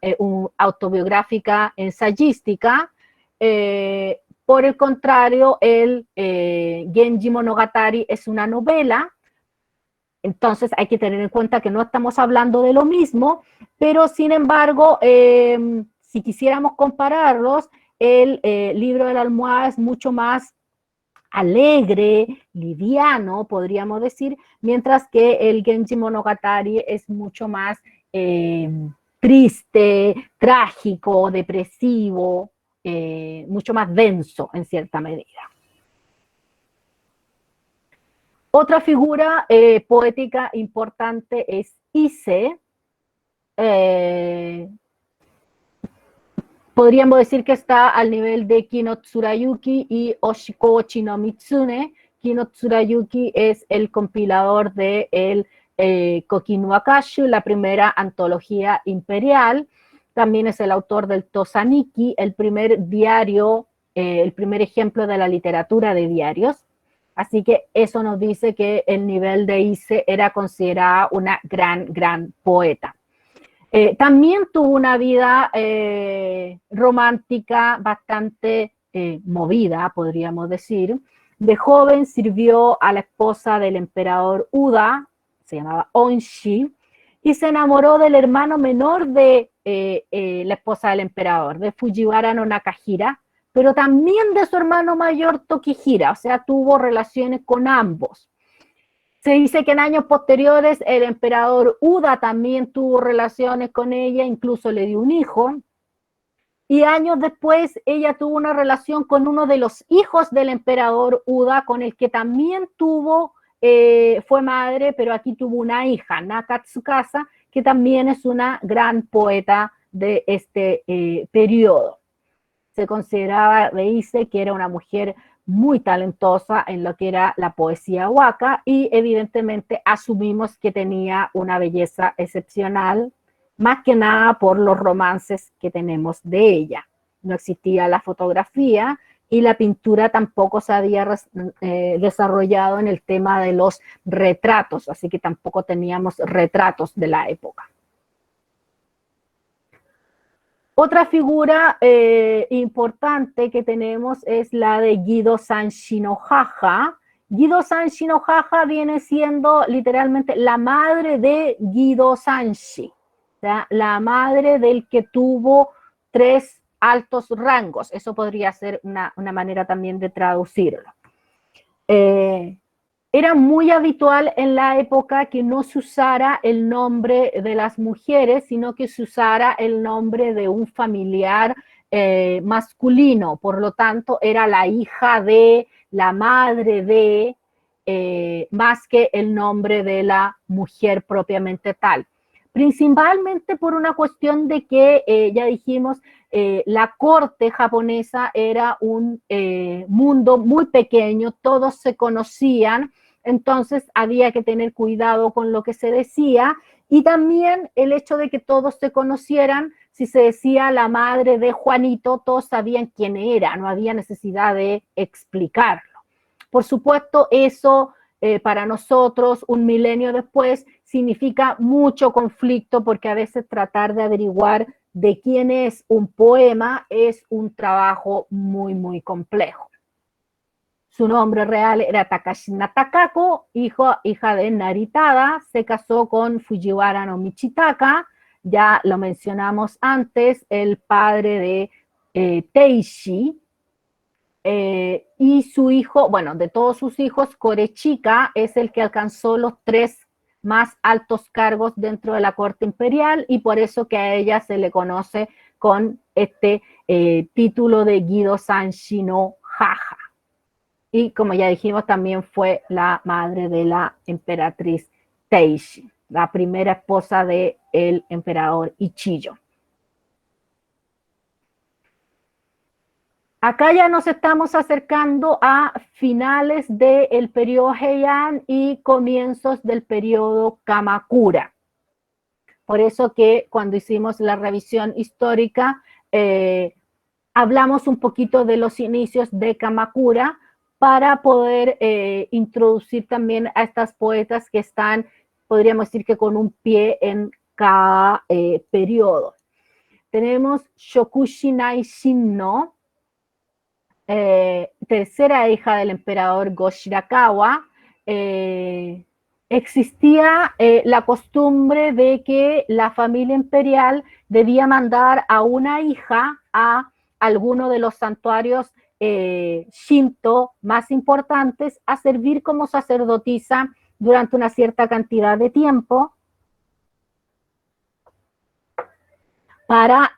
autobiográfica ensayística. Por el contrario, el Genji Monogatari es una novela. Entonces hay que tener en cuenta que no estamos hablando de lo mismo, pero sin embargo, si quisiéramos compararlos, el libro de la almohada es mucho más alegre, liviano, podríamos decir, mientras que el Genji Monogatari es mucho más triste, trágico, depresivo, mucho más denso en cierta medida. Otra figura poética importante es Ise. Podríamos decir que está al nivel de Kino Tsurayuki y Oshikoshi no Mitsune. Kino Tsurayuki es el compilador de el Kokinu Akashu, la primera antología imperial. También es el autor del Tosaniki, el primer diario, el primer ejemplo de la literatura de diarios. Así que eso nos dice que el nivel de Ise era considerada una gran poeta. También tuvo una vida romántica bastante movida, podríamos decir. De joven sirvió a la esposa del emperador Uda, se llamaba Onshi, y se enamoró del hermano menor de la esposa del emperador, de Fujiwara no Nakahira, pero también de su hermano mayor Tokihira, o sea, tuvo relaciones con ambos. Se dice que en años posteriores el emperador Uda también tuvo relaciones con ella, incluso le dio un hijo. Y años después ella tuvo una relación con uno de los hijos del emperador Uda, con el que también fue madre, pero aquí tuvo una hija, Nakatsukasa, que también es una gran poeta de este periodo. Se consideraba de Ise que era una mujer muy talentosa en lo que era la poesía waka y evidentemente asumimos que tenía una belleza excepcional, más que nada por los romances que tenemos de ella. No existía la fotografía y la pintura tampoco se había desarrollado en el tema de los retratos, así que tampoco teníamos retratos de la época. Otra figura importante que tenemos es la de Gido-san Shinohara. Gido-san Shinohara viene siendo literalmente la madre de Gido Sanshi, o sea, la madre del que tuvo 3 altos rangos. Eso podría ser una manera también de traducirlo. Era muy habitual en la época que no se usara el nombre de las mujeres, sino que se usara el nombre de un familiar masculino. Por lo tanto, era la hija de, la madre de, más que el nombre de la mujer propiamente tal. Principalmente por una cuestión de que, ya dijimos, la corte japonesa era un mundo muy pequeño, todos se conocían, entonces había que tener cuidado con lo que se decía, y también el hecho de que todos se conocieran, si se decía la madre de Juanito, todos sabían quién era, no había necesidad de explicarlo. Por supuesto, eso para nosotros, un milenio después, significa mucho conflicto, porque a veces tratar de averiguar de quién es un poema es un trabajo muy complejo. Su nombre real era Takashina Takako, hija de Naritada, se casó con Fujiwara no Michitaka, ya lo mencionamos antes, el padre de Teishi, y su hijo, bueno, de todos sus hijos, Korechika es el que alcanzó los 3 más altos cargos dentro de la corte imperial, y por eso que a ella se le conoce con este título de Gido-san Shinohara. Y como ya dijimos, también fue la madre de la emperatriz Teishi, la primera esposa del emperador Ichiyo. Acá ya nos estamos acercando a finales del periodo Heian y comienzos del periodo Kamakura. Por eso que cuando hicimos la revisión histórica, hablamos un poquito de los inicios de Kamakura para poder introducir también a estas poetas que están, podríamos decir que con un pie en cada periodo. Tenemos Shokushinai Shinno, tercera hija del emperador Go-Shirakawa. Existía la costumbre de que la familia imperial debía mandar a una hija a alguno de los santuarios Shinto más importantes a servir como sacerdotisa durante una cierta cantidad de tiempo para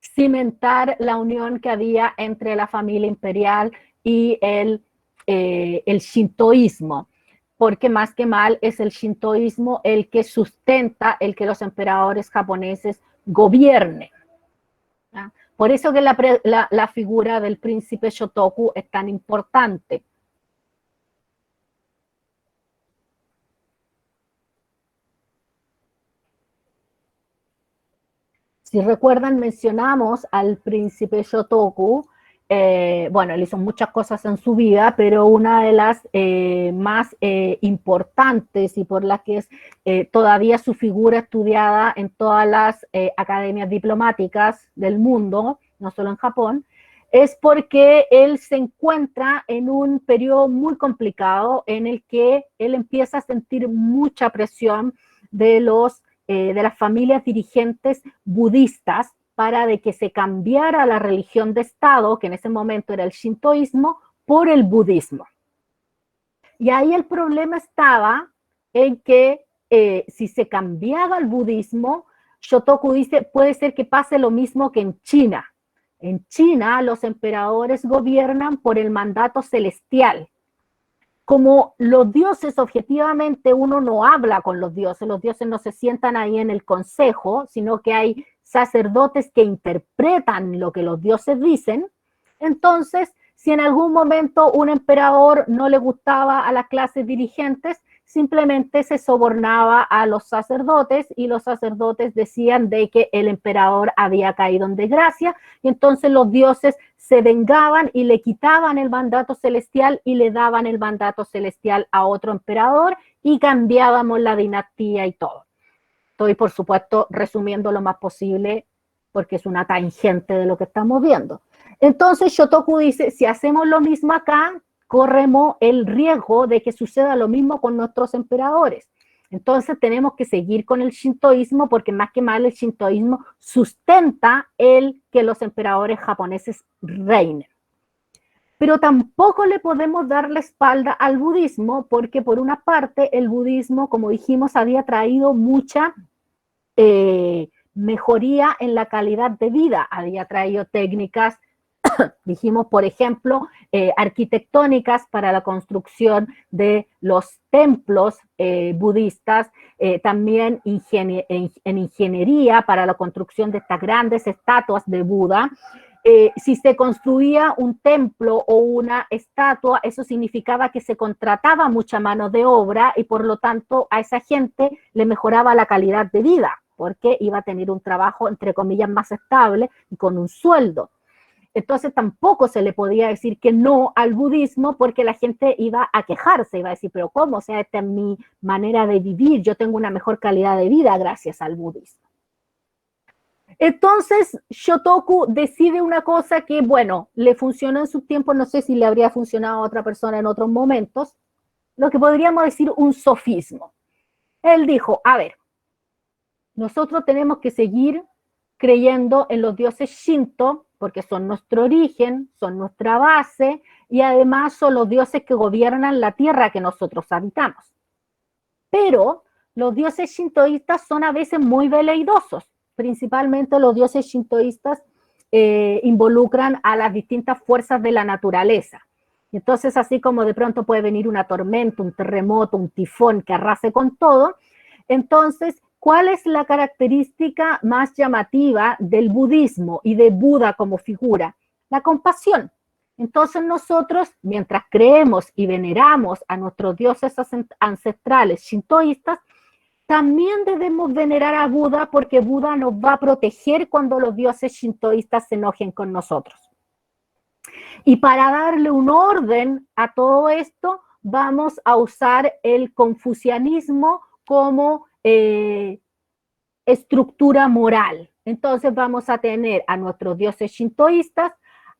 cimentar la unión que había entre la familia imperial y el shintoísmo, porque más que mal es el shintoísmo el que sustenta el que los emperadores japoneses gobiernen. ¿Ya? Por eso que la figura del príncipe Shotoku es tan importante. Si recuerdan, mencionamos al príncipe Shotoku. Bueno, él hizo muchas cosas en su vida, pero una de las más importantes y por las que es todavía su figura estudiada en todas las academias diplomáticas del mundo, no solo en Japón, es porque él se encuentra en un periodo muy complicado en el que él empieza a sentir mucha presión de las familias dirigentes budistas para de que se cambiara la religión de Estado, que en ese momento era el shintoísmo, por el budismo. Y ahí el problema estaba en que si se cambiaba al budismo, Shotoku dice, puede ser que pase lo mismo que en China. En China los emperadores gobiernan por el mandato celestial. Como los dioses, objetivamente, uno no habla con los dioses no se sientan ahí en el consejo, sino que hay sacerdotes que interpretan lo que los dioses dicen. Entonces, si en algún momento un emperador no le gustaba a las clases dirigentes, simplemente se sobornaba a los sacerdotes y los sacerdotes decían de que el emperador había caído en desgracia y entonces los dioses se vengaban y le quitaban el mandato celestial y le daban el mandato celestial a otro emperador y cambiábamos la dinastía y todo. Estoy, por supuesto, resumiendo lo más posible porque es una tangente de lo que estamos viendo. Entonces Shotoku dice, si hacemos lo mismo acá, corremos el riesgo de que suceda lo mismo con nuestros emperadores. Entonces tenemos que seguir con el shintoísmo porque más que mal el shintoísmo sustenta el que los emperadores japoneses reinen. Pero tampoco le podemos dar la espalda al budismo porque por una parte el budismo, como dijimos, había traído mucha mejoría en la calidad de vida, había traído técnicas dijimos, por ejemplo, arquitectónicas para la construcción de los templos budistas, también en ingeniería para la construcción de estas grandes estatuas de Buda. Si se construía un templo o una estatua, eso significaba que se contrataba mucha mano de obra y por lo tanto a esa gente le mejoraba la calidad de vida, porque iba a tener un trabajo, entre comillas, más estable y con un sueldo. Entonces tampoco se le podía decir que no al budismo porque la gente iba a quejarse, iba a decir, pero ¿cómo? O sea, esta es mi manera de vivir, yo tengo una mejor calidad de vida gracias al budismo. Entonces Shotoku decide una cosa que, bueno, le funcionó en su tiempo, no sé si le habría funcionado a otra persona en otros momentos, lo que podríamos decir un sofismo. Él dijo, a ver, nosotros tenemos que seguir creyendo en los dioses Shinto, porque son nuestro origen, son nuestra base, y además son los dioses que gobiernan la tierra que nosotros habitamos. Pero los dioses shintoístas son a veces muy veleidosos, principalmente los dioses shintoístas involucran a las distintas fuerzas de la naturaleza. Entonces, así como de pronto puede venir una tormenta, un terremoto, un tifón que arrase con todo, entonces, ¿cuál es la característica más llamativa del budismo y de Buda como figura? La compasión. Entonces nosotros, mientras creemos y veneramos a nuestros dioses ancestrales shintoístas, también debemos venerar a Buda porque Buda nos va a proteger cuando los dioses shintoístas se enojen con nosotros. Y para darle un orden a todo esto, vamos a usar el confucianismo como estructura moral. Entonces vamos a tener a nuestros dioses shintoístas,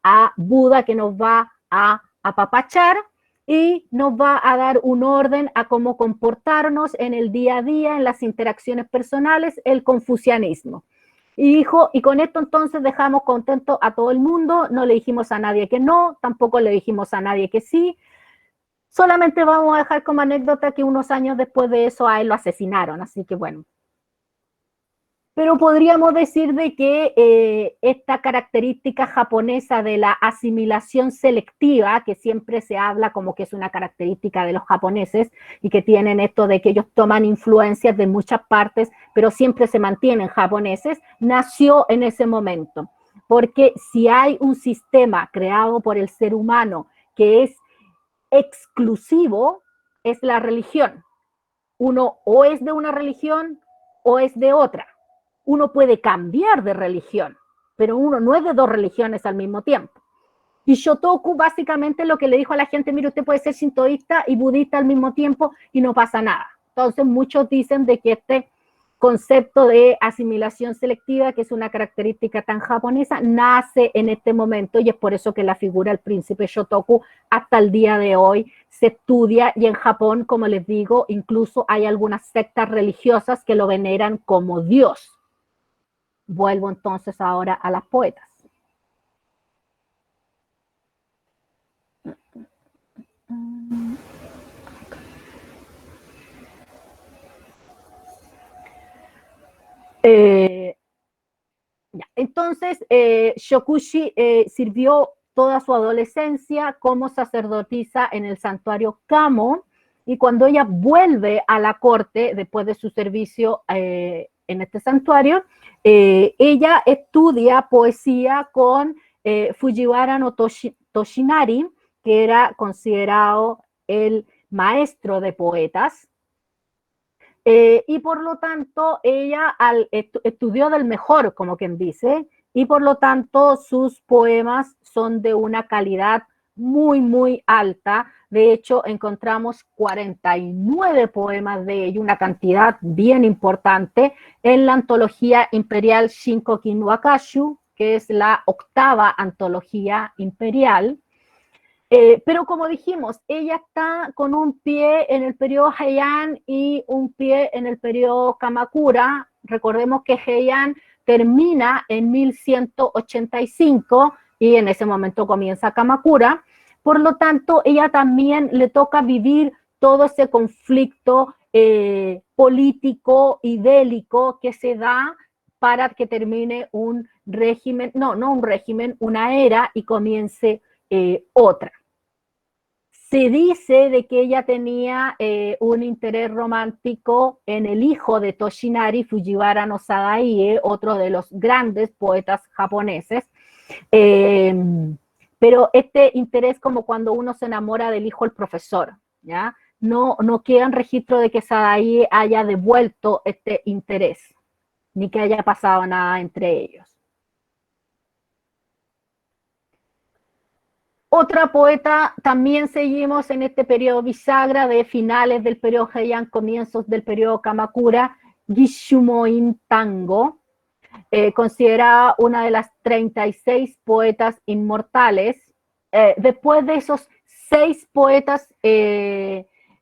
a Buda que nos va a apapachar y nos va a dar un orden a cómo comportarnos en el día a día, en las interacciones personales, el confucianismo. Y dijo, y con esto entonces dejamos contento a todo el mundo, no le dijimos a nadie que no, tampoco le dijimos a nadie que sí, solamente vamos a dejar como anécdota que unos años después de eso a él lo asesinaron, así que bueno. Pero podríamos decir de que esta característica japonesa de la asimilación selectiva, que siempre se habla como que es una característica de los japoneses y que tienen esto de que ellos toman influencias de muchas partes, pero siempre se mantienen japoneses, nació en ese momento. Porque si hay un sistema creado por el ser humano que es exclusivo, es la religión. Uno o es de una religión o es de otra. Uno puede cambiar de religión, pero uno no es de dos religiones al mismo tiempo. Y Shotoku básicamente lo que le dijo a la gente, mire, usted puede ser shintoísta y budista al mismo tiempo y no pasa nada. Entonces muchos dicen de que este concepto de asimilación selectiva, que es una característica tan japonesa, nace en este momento y es por eso que la figura del príncipe Shotoku hasta el día de hoy se estudia y en Japón, como les digo, incluso hay algunas sectas religiosas que lo veneran como Dios. Vuelvo entonces ahora a las poetas. Entonces, Shokushi sirvió toda su adolescencia como sacerdotisa en el santuario Kamo, y cuando ella vuelve a la corte después de su servicio en este santuario, ella estudia poesía con Fujiwara no Toshinari, que era considerado el maestro de poetas. Y por lo tanto, ella estudió del mejor, como quien dice, y por lo tanto sus poemas son de una calidad muy, muy alta. De hecho, encontramos 49 poemas de ella, una cantidad bien importante, en la antología imperial Shinkoki no Akashu, que es la 8ª antología imperial. Pero como dijimos, ella está con un pie en el periodo Heian y un pie en el periodo Kamakura. Recordemos que Heian termina en 1185 y en ese momento comienza Kamakura. Por lo tanto, ella también le toca vivir todo ese conflicto político y bélico que se da para que termine un régimen, no un régimen, una era y comience otra. Se dice de que ella tenía un interés romántico en el hijo de Toshinari, Fujiwara no Sadaie, otro de los grandes poetas japoneses. Pero este interés, como cuando uno se enamora del hijo del profesor, ¿ya? No queda en registro de que Sadaie haya devuelto este interés, ni que haya pasado nada entre ellos. Otra poeta, también seguimos en este periodo bisagra de finales del periodo Heian, comienzos del periodo Kamakura, Gishumoin Tango, considerada una de las 36 poetas inmortales. Después de esos 6 poetas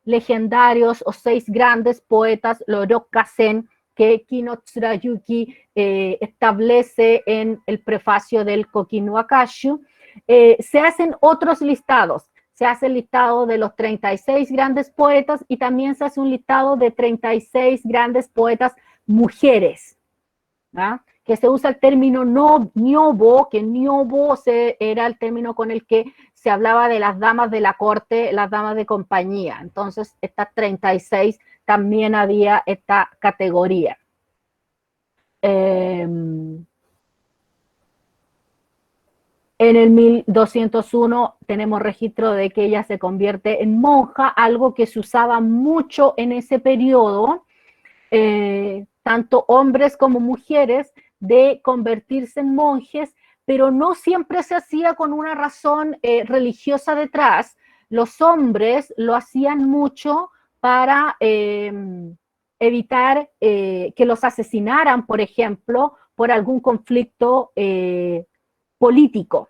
legendarios o 6 grandes poetas, Lorokasen, que Kino Tsurayuki establece en el prefacio del Koki no Akashu, se hacen otros listados. Se hace el listado de los 36 grandes poetas y también se hace un listado de 36 grandes poetas mujeres, ¿verdad? Que se usa el término nyobo, que nyobo era el término con el que se hablaba de las damas de la corte, las damas de compañía. Entonces, estas 36 también había esta categoría. En el 1201 tenemos registro de que ella se convierte en monja, algo que se usaba mucho en ese periodo, tanto hombres como mujeres, de convertirse en monjes, pero no siempre se hacía con una razón religiosa detrás. Los hombres lo hacían mucho para evitar que los asesinaran, por ejemplo, por algún conflicto político.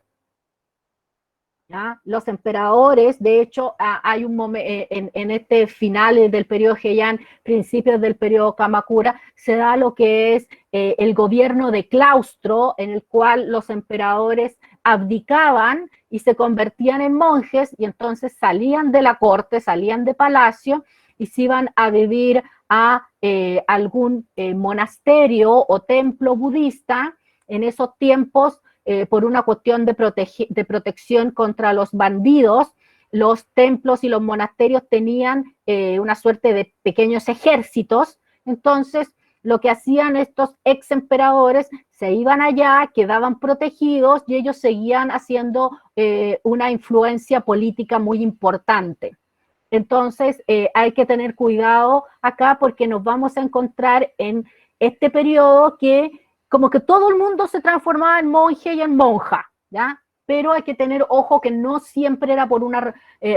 ¿Ya? Los emperadores, de hecho, hay un momento en este final del periodo Heian, principios del periodo Kamakura, se da lo que es el gobierno de claustro, en el cual los emperadores abdicaban y se convertían en monjes, y entonces salían de la corte, salían de palacio y se iban a vivir a algún monasterio o templo budista. En esos tiempos, por una cuestión de protección contra los bandidos, los templos y los monasterios tenían una suerte de pequeños ejércitos. Entonces, lo que hacían estos ex emperadores, se iban allá, quedaban protegidos y ellos seguían haciendo una influencia política muy importante. Entonces, hay que tener cuidado acá porque nos vamos a encontrar en este periodo que como que todo el mundo se transformaba en monje y en monja, ¿ya? Pero hay que tener ojo que no siempre era por una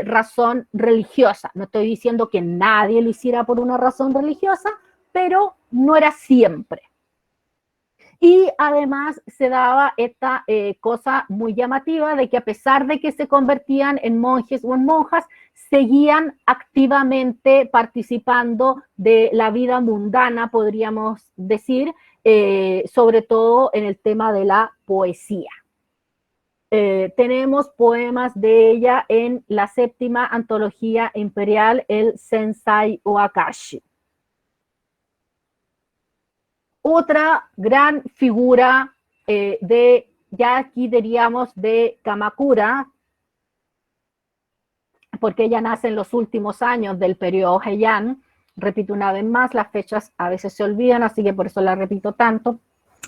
razón religiosa. No estoy diciendo que nadie lo hiciera por una razón religiosa, pero no era siempre. Y además se daba esta cosa muy llamativa de que a pesar de que se convertían en monjes o en monjas, seguían activamente participando de la vida mundana, podríamos decir, sobre todo en el tema de la poesía. Tenemos poemas de ella en la 7ª antología imperial, el Sensai Oakashi. Otra gran figura ya aquí diríamos de Kamakura, porque ella nace en los últimos años del periodo Heian. Repito una vez más, las fechas a veces se olvidan, así que por eso la repito tanto.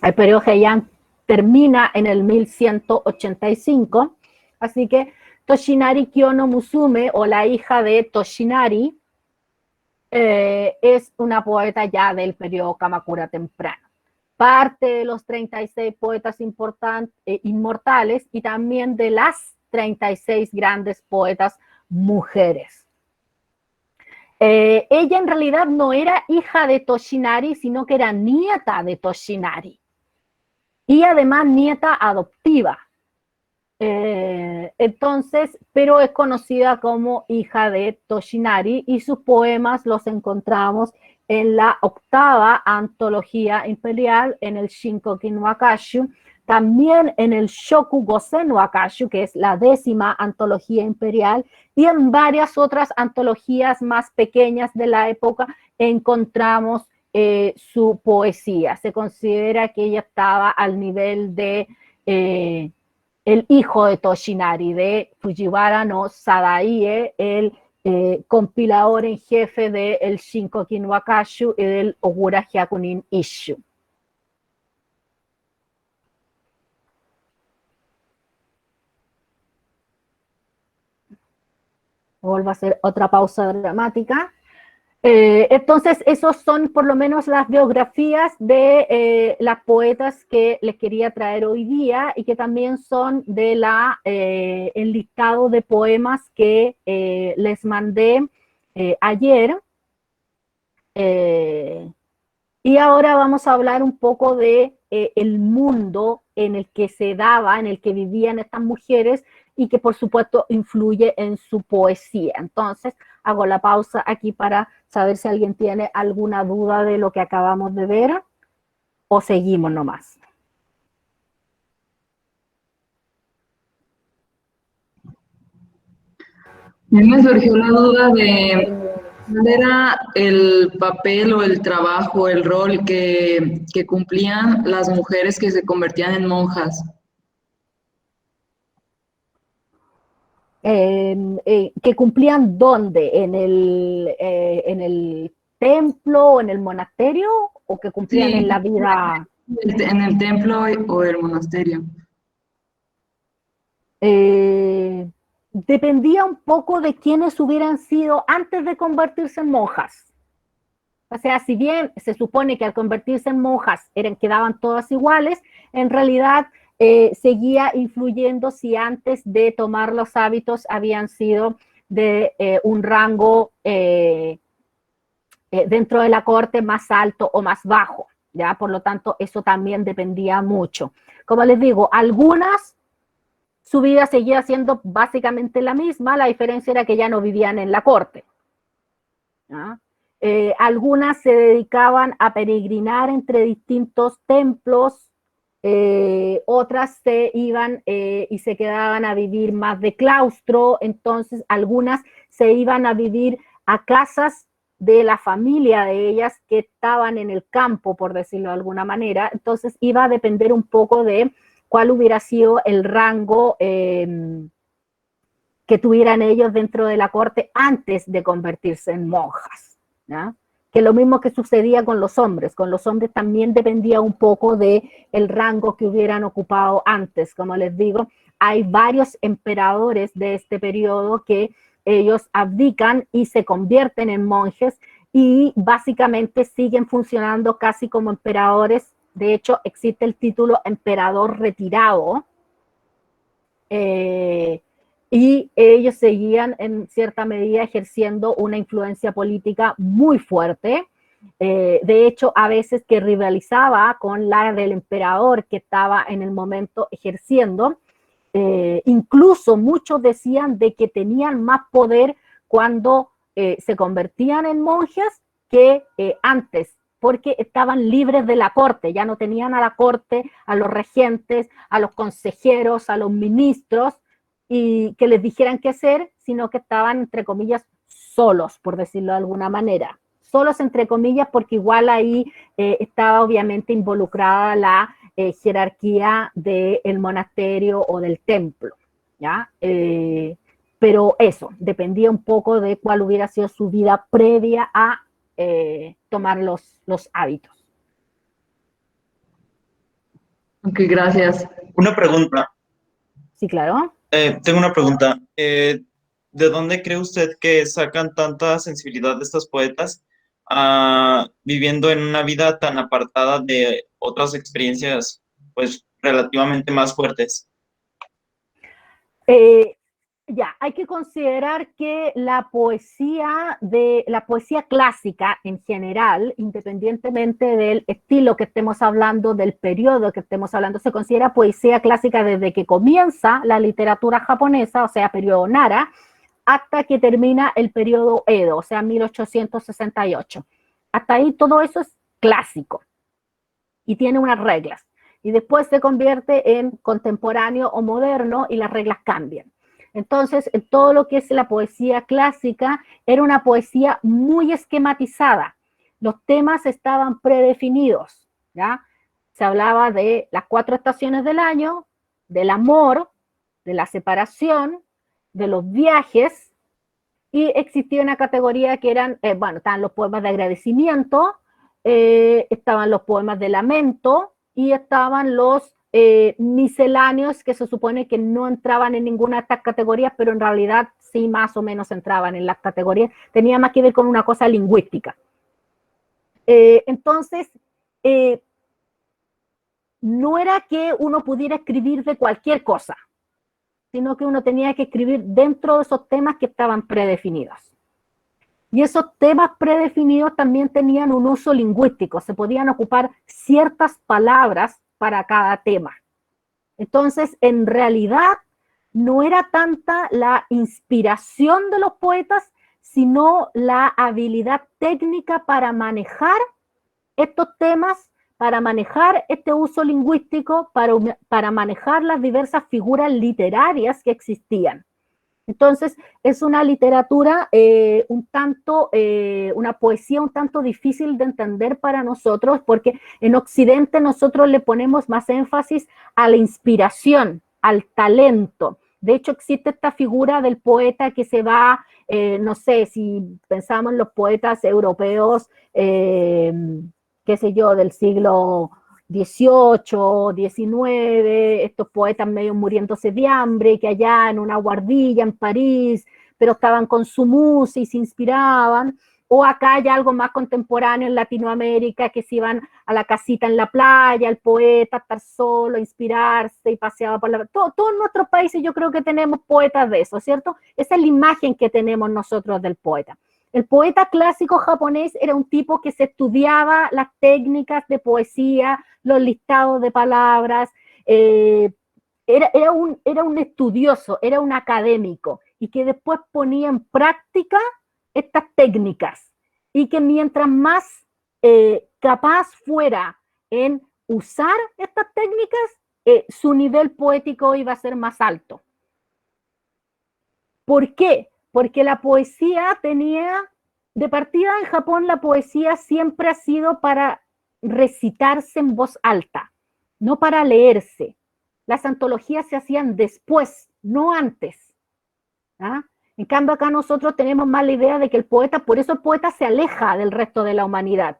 El periodo Heian termina en el 1185, así que Toshinari Kyono Musume, o la hija de Toshinari, es una poeta ya del periodo Kamakura temprano. Parte de los 36 poetas inmortales y también de las 36 grandes poetas mujeres. Ella en realidad no era hija de Toshinari, sino que era nieta de Toshinari. Y además nieta adoptiva. Entonces, pero es conocida como hija de Toshinari y sus poemas los encontramos en la 8ª antología imperial, en el Shinkoki no Akashu, también en el Shoku Gosen no Akashu, que es la 10ª antología imperial, y en varias otras antologías más pequeñas de la época encontramos su poesía. Se considera que ella estaba al nivel de el hijo de Toshinari, de Fujiwara no Sadaie, el compilador en jefe del Shinkoki no Akashu y del Ogura Hyakunin Isshu. Vuelvo a hacer otra pausa dramática. Entonces, esos son por lo menos las biografías de las poetas que les quería traer hoy día y que también son de el listado de poemas que les mandé ayer. Y ahora vamos a hablar un poco de el mundo en el que se daba, en el que vivían estas mujeres y que por supuesto influye en su poesía. Entonces, hago la pausa aquí para saber si alguien tiene alguna duda de lo que acabamos de ver o seguimos nomás. A mí me surgió la duda de cuál era el papel o el trabajo, el rol que cumplían las mujeres que se convertían en monjas. ¿Que cumplían dónde? ¿En el templo o en el monasterio? ¿O que cumplían Sí, en la vida? en el templo o el monasterio. Dependía un poco de quiénes hubieran sido antes de convertirse en monjas. O sea, si bien se supone que al convertirse en monjas quedaban todas iguales, en realidad seguía influyendo si antes de tomar los hábitos habían sido de un rango dentro de la corte más alto o más bajo, ¿ya? Por lo tanto, eso también dependía mucho. Como les digo, algunas, su vida seguía siendo básicamente la misma, la diferencia era que ya no vivían en la corte, ¿ya? Algunas se dedicaban a peregrinar entre distintos templos, otras se iban y se quedaban a vivir más de claustro, entonces algunas se iban a vivir a casas de la familia de ellas que estaban en el campo, por decirlo de alguna manera, entonces iba a depender un poco de cuál hubiera sido el rango que tuvieran ellos dentro de la corte antes de convertirse en monjas, ¿ya? Que lo mismo que sucedía con los hombres también dependía un poco de el rango que hubieran ocupado antes. Como les digo, hay varios emperadores de este periodo que ellos abdican y se convierten en monjes y básicamente siguen funcionando casi como emperadores. De hecho, existe el título emperador retirado, y ellos seguían en cierta medida ejerciendo una influencia política muy fuerte. De hecho, a veces que rivalizaba con la del emperador que estaba en el momento ejerciendo. Incluso muchos decían de que tenían más poder cuando se convertían en monjes que antes, porque estaban libres de la corte, ya no tenían a la corte, a los regentes, a los consejeros, a los ministros, y que les dijeran qué hacer, sino que estaban, entre comillas, solos, por decirlo de alguna manera. Solos, entre comillas, porque igual ahí estaba obviamente involucrada la jerarquía del monasterio o del templo, ¿ya? Pero eso, dependía un poco de cuál hubiera sido su vida previa a tomar los hábitos. Ok, gracias. Una pregunta. Sí, claro. Tengo una pregunta. ¿De dónde cree usted que sacan tanta sensibilidad de estos poetas viviendo en una vida tan apartada de otras experiencias, pues, relativamente más fuertes? Ya, hay que considerar que la poesía clásica en general, independientemente del estilo que estemos hablando, del periodo que estemos hablando, se considera poesía clásica desde que comienza la literatura japonesa, o sea, periodo Nara, hasta que termina el periodo Edo, o sea, 1868. Hasta ahí todo eso es clásico y tiene unas reglas. Y después se convierte en contemporáneo o moderno y las reglas cambian. Entonces, en todo lo que es la poesía clásica, era una poesía muy esquematizada. Los temas estaban predefinidos, ¿ya? Se hablaba de las 4 estaciones del año, del amor, de la separación, de los viajes, y existía una categoría que eran, estaban los poemas de agradecimiento, estaban los poemas de lamento, y estaban los misceláneos que se supone que no entraban en ninguna de estas categorías, pero en realidad sí más o menos entraban en las categorías, tenía más que ver con una cosa lingüística. Entonces, no era que uno pudiera escribir de cualquier cosa, sino que uno tenía que escribir dentro de esos temas que estaban predefinidos. Y esos temas predefinidos también tenían un uso lingüístico, se podían ocupar ciertas palabras para cada tema. Entonces, en realidad, no era tanta la inspiración de los poetas, sino la habilidad técnica para manejar estos temas, para manejar este uso lingüístico, para manejar las diversas figuras literarias que existían. Entonces, es una literatura una poesía un tanto difícil de entender para nosotros, porque en Occidente nosotros le ponemos más énfasis a la inspiración, al talento. De hecho, existe esta figura del poeta que se va, no sé, si pensamos en los poetas europeos, qué sé yo, del siglo XVIII, XIX, estos poetas medio muriéndose de hambre, que allá en una guardilla en París, pero estaban con su musa y se inspiraban. o acá hay algo más contemporáneo en Latinoamérica, que se iban a la casita en la playa, el poeta, estar solo, inspirarse y paseaba por la... Todos nuestros países yo creo que tenemos poetas de eso, ¿cierto? Esa es la imagen que tenemos nosotros del poeta. El poeta clásico japonés era un tipo que se estudiaba las técnicas de poesía, los listados de palabras, era un estudioso, era un académico, y que después ponía en práctica estas técnicas, y que mientras más capaz fuera en usar estas técnicas, su nivel poético iba a ser más alto. ¿Por qué? Porque la poesía tenía, de partida en Japón, la poesía siempre ha sido para recitarse en voz alta, no para leerse. Las antologías se hacían después, no antes. ¿Ah? En cambio, acá nosotros tenemos más la idea de que el poeta, por eso el poeta se aleja del resto de la humanidad,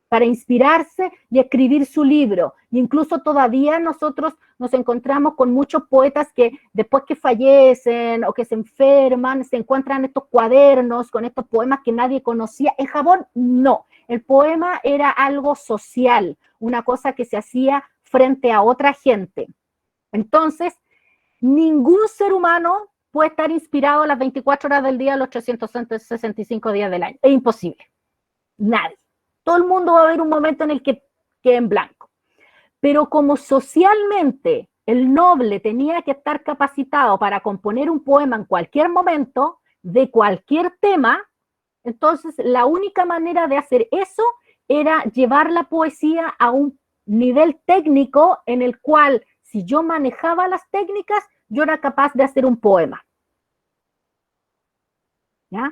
para inspirarse y escribir su libro. Y incluso todavía nosotros nos encontramos con muchos poetas que después que fallecen o que se enferman, se encuentran estos cuadernos con estos poemas que nadie conocía. En Japón, no. El poema era algo social, una cosa que se hacía frente a otra gente. Entonces, ningún ser humano puede estar inspirado las 24 horas del día, los 365 días del año. Es imposible. Nadie. Todo el mundo va a haber un momento en el que quede en blanco. Pero como socialmente el noble tenía que estar capacitado para componer un poema en cualquier momento, de cualquier tema, entonces la única manera de hacer eso era llevar la poesía a un nivel técnico en el cual, si yo manejaba las técnicas, yo era capaz de hacer un poema. ¿Ya?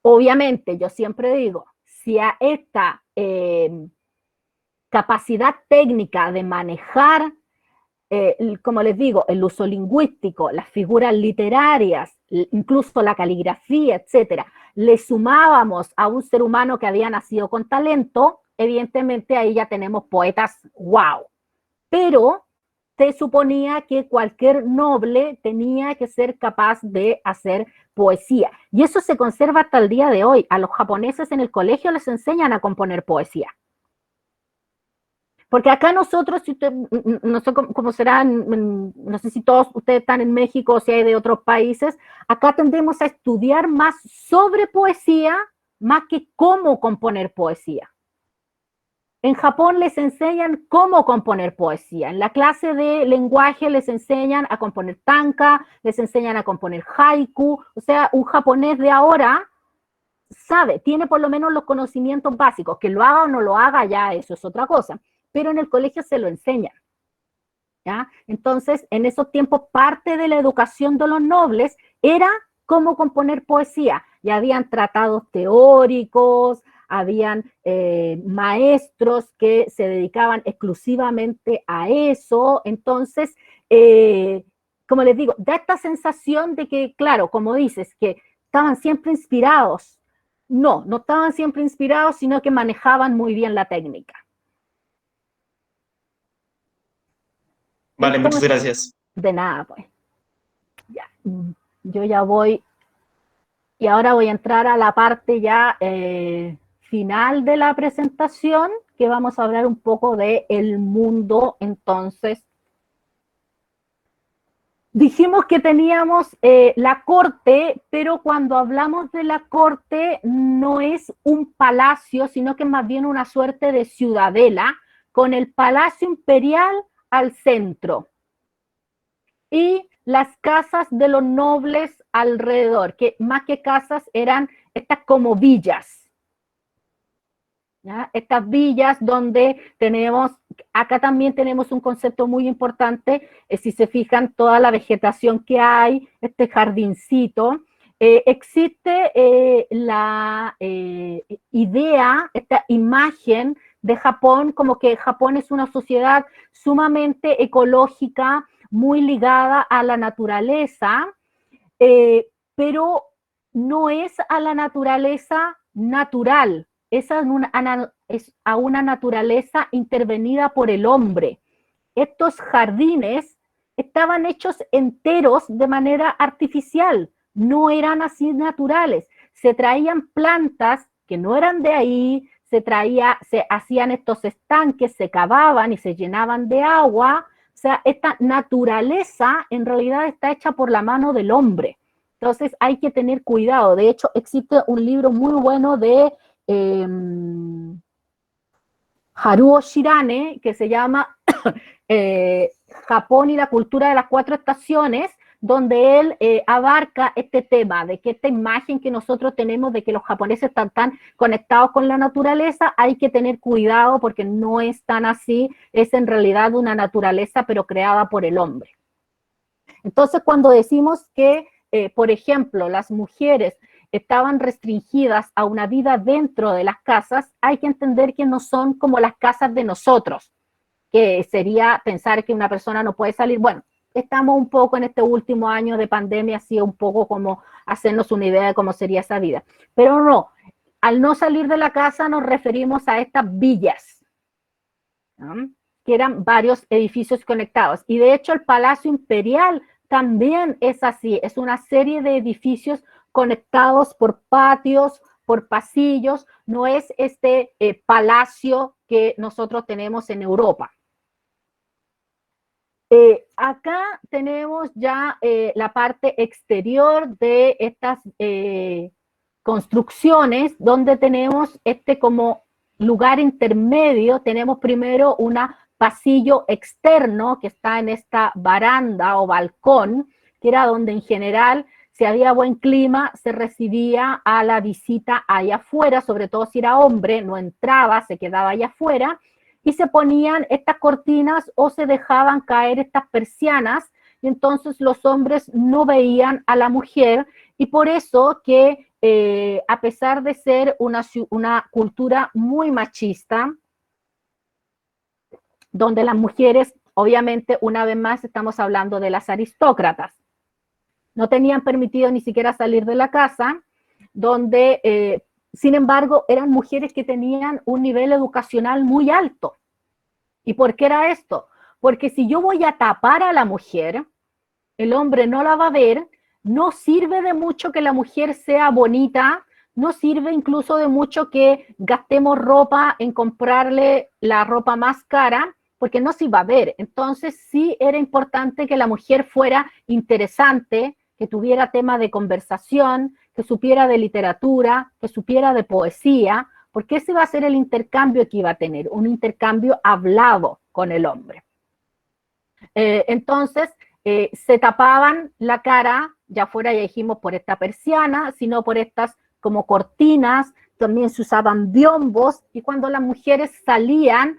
Obviamente, yo siempre digo, si a esta capacidad técnica de manejar, como les digo, el uso lingüístico, las figuras literarias, incluso la caligrafía, etcétera, le sumábamos a un ser humano que había nacido con talento, evidentemente ahí ya tenemos poetas wow. Pero se suponía que cualquier noble tenía que ser capaz de hacer poesía. Y eso se conserva hasta el día de hoy. A los japoneses en el colegio les enseñan a componer poesía. Porque acá nosotros, si usted, no sé cómo será, no sé si todos ustedes están en México o si hay de otros países, acá tendemos a estudiar más sobre poesía, más que cómo componer poesía. En Japón les enseñan cómo componer poesía. En la clase de lenguaje les enseñan a componer tanka, les enseñan a componer haiku. O sea, un japonés de ahora sabe, tiene por lo menos los conocimientos básicos. Que lo haga o no lo haga, ya eso es otra cosa. Pero en el colegio se lo enseñan. ¿Ya? Entonces, en esos tiempos, parte de la educación de los nobles era cómo componer poesía. Ya habían tratados teóricos, habían maestros que se dedicaban exclusivamente a eso. Entonces, como les digo, da esta sensación de que, claro, como dices, que estaban siempre inspirados. No, no estaban siempre inspirados, sino que manejaban muy bien la técnica. Vale, Entonces, muchas gracias. de nada, pues. Ya, yo ya voy, y ahora voy a entrar a la parte ya final de la presentación, que vamos a hablar un poco de el mundo. Entonces, dijimos que teníamos la corte, pero cuando hablamos de la corte no es un palacio, sino que es más bien una suerte de ciudadela, con el palacio imperial al centro y las casas de los nobles alrededor, que más que casas eran estas como villas. ¿Ya? Estas villas donde tenemos, acá también tenemos un concepto muy importante, si se fijan toda la vegetación que hay, este jardincito, existe la idea, esta imagen de Japón, como que Japón es una sociedad sumamente ecológica, muy ligada a la naturaleza, pero no es a la naturaleza natural, es a una naturaleza intervenida por el hombre. Estos jardines estaban hechos enteros de manera artificial, no eran así naturales. Se traían plantas que no eran de ahí, se hacían estos estanques, se cavaban y se llenaban de agua. O sea, esta naturaleza en realidad está hecha por la mano del hombre. Entonces hay que tener cuidado. De hecho, existe un libro muy bueno de Haruo Shirane, que se llama Japón y la cultura de las 4 estaciones, donde él abarca este tema de que esta imagen que nosotros tenemos de que los japoneses están tan conectados con la naturaleza, hay que tener cuidado porque no es tan así, es en realidad una naturaleza pero creada por el hombre. Entonces, cuando decimos que, por ejemplo, las mujeres estaban restringidas a una vida dentro de las casas, hay que entender que no son como las casas de nosotros, que sería pensar que una persona no puede salir. Bueno, estamos un poco en este último año de pandemia, así un poco como hacernos una idea de cómo sería esa vida. Pero no, al no salir de la casa nos referimos a estas villas, ¿no? Que eran varios edificios conectados. Y de hecho el Palacio Imperial también es así, es una serie de edificios conectados por patios, por pasillos, no es este palacio que nosotros tenemos en Europa. Acá tenemos ya la parte exterior de estas construcciones, donde tenemos este como lugar intermedio. Tenemos primero un pasillo externo que está en esta baranda o balcón, que era donde en general, si había buen clima, se recibía a la visita allá afuera, sobre todo si era hombre, no entraba, se quedaba allá afuera, y se ponían estas cortinas o se dejaban caer estas persianas, y entonces los hombres no veían a la mujer, y por eso que a pesar de ser una cultura muy machista, donde las mujeres, obviamente, una vez más estamos hablando de las aristócratas, no tenían permitido ni siquiera salir de la casa, donde, sin embargo, eran mujeres que tenían un nivel educacional muy alto. ¿Y por qué era esto? Porque si yo voy a tapar a la mujer, el hombre no la va a ver, no sirve de mucho que la mujer sea bonita, no sirve incluso de mucho que gastemos ropa en comprarle la ropa más cara, porque no se iba a ver. Entonces sí era importante que la mujer fuera interesante, que tuviera tema de conversación, que supiera de literatura, que supiera de poesía, porque ese va a ser el intercambio que iba a tener, un intercambio hablado con el hombre. Entonces, se tapaban la cara, ya fuera, ya dijimos, por esta persiana, sino por estas como cortinas, también se usaban biombos, y cuando las mujeres salían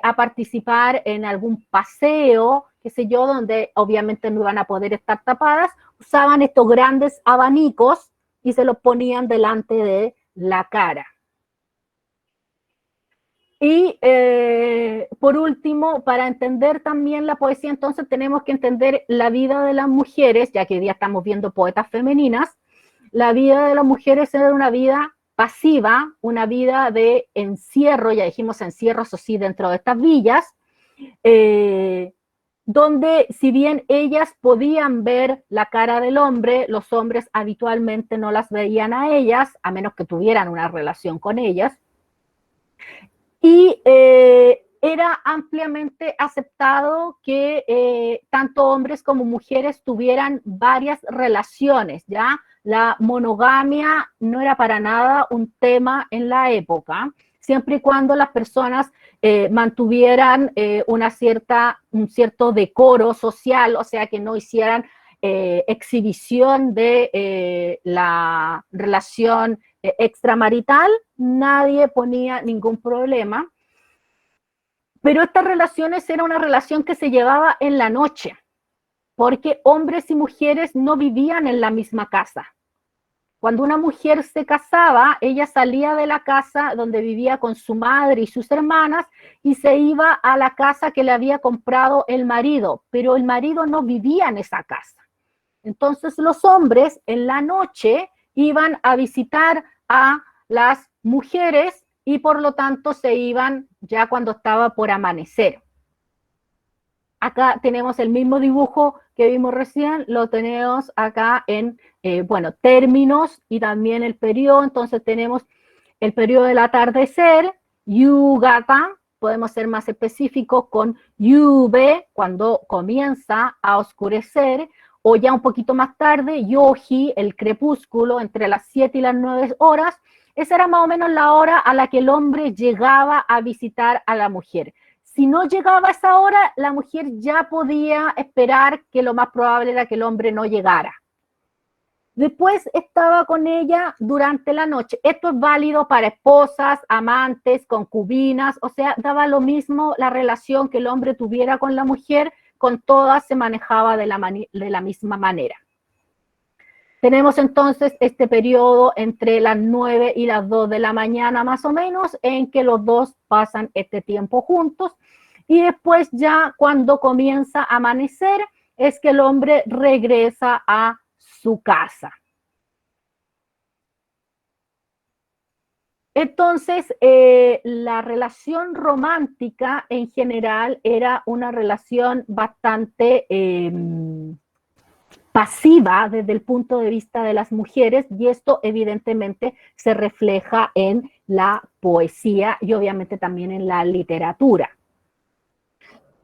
a participar en algún paseo, qué sé yo, donde obviamente no iban a poder estar tapadas, usaban estos grandes abanicos y se los ponían delante de la cara. Y por último, para entender también la poesía, entonces tenemos que entender la vida de las mujeres, ya que hoy día estamos viendo poetas femeninas. La vida de las mujeres era una vida pasiva, una vida de encierro, ya dijimos encierros, o sí, dentro de estas villas, donde si bien ellas podían ver la cara del hombre, los hombres habitualmente no las veían a ellas, a menos que tuvieran una relación con ellas. Y era ampliamente aceptado que tanto hombres como mujeres tuvieran varias relaciones, ¿ya? La monogamia no era para nada un tema en la época, siempre y cuando las personas mantuvieran un cierto decoro social, o sea, que no hicieran exhibición de la relación extramarital, nadie ponía ningún problema. Pero estas relaciones era una relación que se llevaba en la noche, porque hombres y mujeres no vivían en la misma casa. Cuando una mujer se casaba, ella salía de la casa donde vivía con su madre y sus hermanas y se iba a la casa que le había comprado el marido, pero el marido no vivía en esa casa. Entonces los hombres en la noche iban a visitar a las mujeres y por lo tanto se iban ya cuando estaba por amanecer. Acá tenemos el mismo dibujo que vimos recién, lo tenemos acá en, bueno, términos y también el periodo. Entonces tenemos el periodo del atardecer, yugata, podemos ser más específicos con yube, cuando comienza a oscurecer, o ya un poquito más tarde, yoji, el crepúsculo, entre las 7 y las 9 horas. Esa era más o menos la hora a la que el hombre llegaba a visitar a la mujer. Si no llegaba a esa hora, la mujer ya podía esperar, que lo más probable era que el hombre no llegara. Después estaba con ella durante la noche. Esto es válido para esposas, amantes, concubinas, o sea, daba lo mismo la relación que el hombre tuviera con la mujer, con todas se manejaba de la misma manera. Tenemos entonces este periodo entre las 9 y las 2 de la mañana más o menos, en que los dos pasan este tiempo juntos, y después ya cuando comienza a amanecer es que el hombre regresa a su casa. Entonces, la relación romántica en general era una relación bastante pasiva desde el punto de vista de las mujeres, y esto evidentemente se refleja en la poesía y obviamente también en la literatura.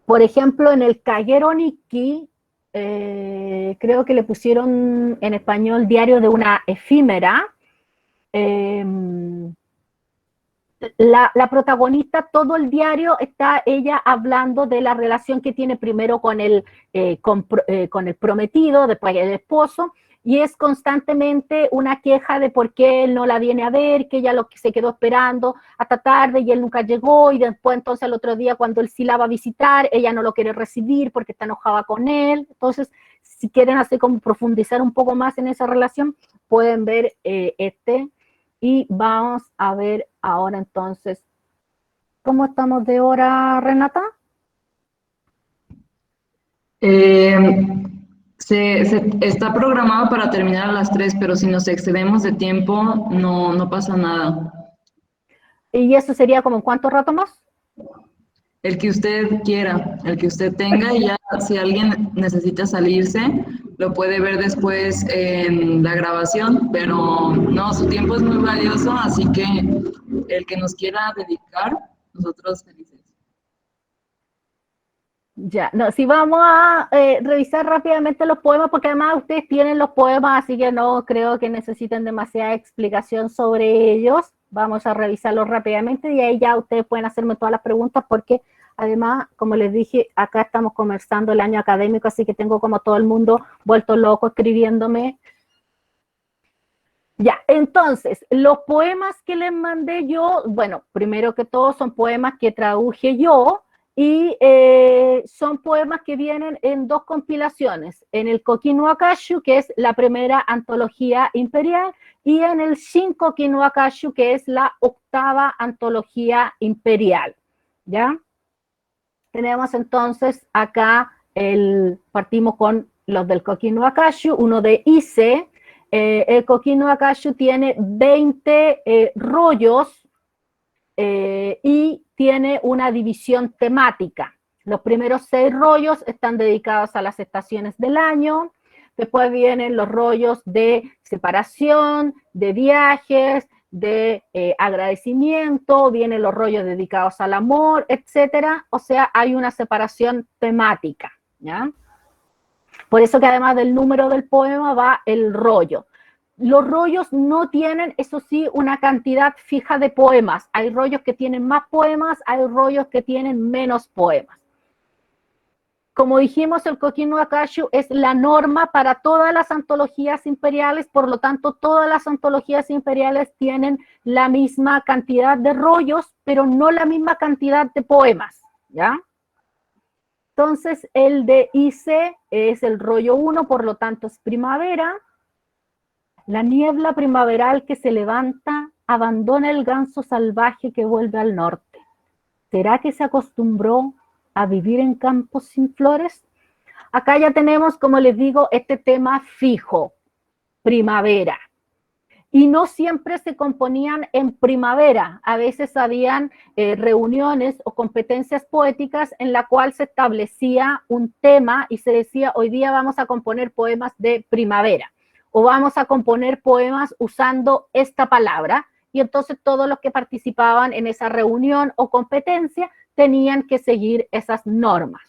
Por ejemplo, en el Kagero Nikki, creo que le pusieron en español Diario de una efímera, la protagonista, todo el diario está ella hablando de la relación que tiene primero con el prometido, después el esposo, y es constantemente una queja de por qué él no la viene a ver, que ella se quedó esperando hasta tarde y él nunca llegó, y después entonces el otro día cuando él sí la va a visitar, ella no lo quiere recibir porque está enojada con él. Entonces, si quieren así como profundizar un poco más en esa relación, pueden ver y vamos a ver ahora entonces, ¿cómo estamos de hora, Renata? Está programado para terminar a las 3, pero si nos excedemos de tiempo, no pasa nada. ¿Y eso sería como en cuánto rato más? El que usted quiera, el que usted tenga, y ya si alguien necesita salirse, lo puede ver después en la grabación, pero no, su tiempo es muy valioso, así que el que nos quiera dedicar, nosotros felices. Ya, no, si vamos a revisar rápidamente los poemas, porque además ustedes tienen los poemas, así que no creo que necesiten demasiada explicación sobre ellos. Vamos a revisarlos rápidamente y ahí ya ustedes pueden hacerme todas las preguntas, porque además, como les dije, acá estamos comenzando el año académico, así que tengo como todo el mundo vuelto loco escribiéndome. Ya, entonces, los poemas que les mandé yo, bueno, primero que todo son poemas que traduje yo, y son poemas que vienen en dos compilaciones, en el Koki no Akashu, que es la primera antología imperial, y en el Shinkoki no Akashu, que es la octava antología imperial, ¿ya? Tenemos entonces acá, partimos con los del Koki no Akashu, uno de Ise. El Koki no Akashu tiene 20 rollos, y tiene una división temática. Los primeros 6 rollos están dedicados a las estaciones del año, después vienen los rollos de separación, de viajes, de agradecimiento, vienen los rollos dedicados al amor, etcétera. O sea, hay una separación temática, ¿ya? Por eso que además del número del poema va el rollo. Los rollos no tienen, eso sí, una cantidad fija de poemas. Hay rollos que tienen más poemas, hay rollos que tienen menos poemas. Como dijimos, el Koki no Akashu es la norma para todas las antologías imperiales, por lo tanto, todas las antologías imperiales tienen la misma cantidad de rollos, pero no la misma cantidad de poemas, ¿ya? Entonces, el de Ise es el rollo 1, por lo tanto, es primavera. La niebla primaveral que se levanta abandona el ganso salvaje que vuelve al norte. ¿Será que se acostumbró a vivir en campos sin flores? Acá ya tenemos, como les digo, este tema fijo, primavera. Y no siempre se componían en primavera. A veces habían reuniones o competencias poéticas en la cual se establecía un tema y se decía, hoy día vamos a componer poemas de primavera, o vamos a componer poemas usando esta palabra, y entonces todos los que participaban en esa reunión o competencia tenían que seguir esas normas.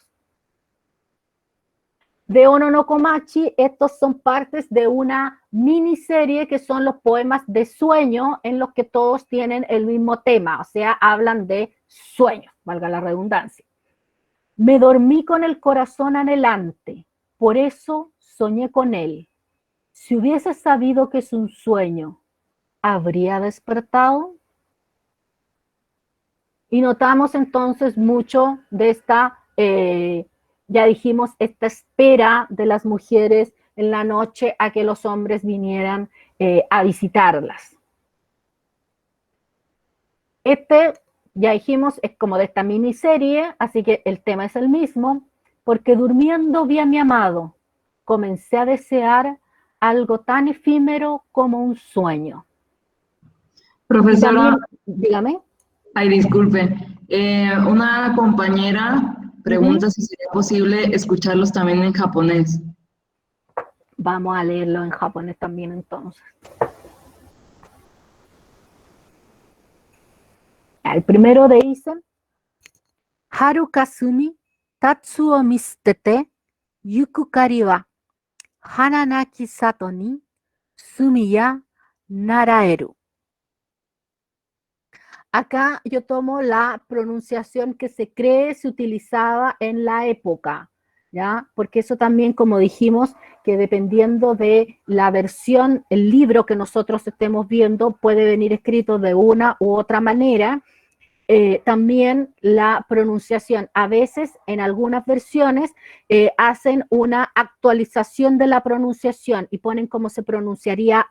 De Ono no Komachi, estos son partes de una miniserie que son los poemas de sueño en los que todos tienen el mismo tema, o sea, hablan de sueños, valga la redundancia. Me dormí con el corazón anhelante, por eso soñé con él. Si hubiese sabido que es un sueño, ¿habría despertado? Y notamos entonces mucho de esta, ya dijimos, esta espera de las mujeres en la noche a que los hombres vinieran a visitarlas. Ya dijimos, es como de esta miniserie, así que el tema es el mismo, porque durmiendo vi a mi amado, comencé a desear algo tan efímero como un sueño. Profesora, También, dígame. ay, disculpe, una compañera pregunta si sería posible escucharlos también en japonés. Vamos a leerlo en japonés también entonces. El primero dice, Haru kasumi tatsu o misutete yuku kari wa hana naki sato ni sumi ya naraeru. Acá yo tomo la pronunciación que se cree se utilizaba en la época, ¿ya? Porque eso también, como dijimos, que dependiendo de la versión, el libro que nosotros estemos viendo, puede venir escrito de una u otra manera. También la pronunciación, a veces en algunas versiones hacen una actualización de la pronunciación y ponen cómo se pronunciaría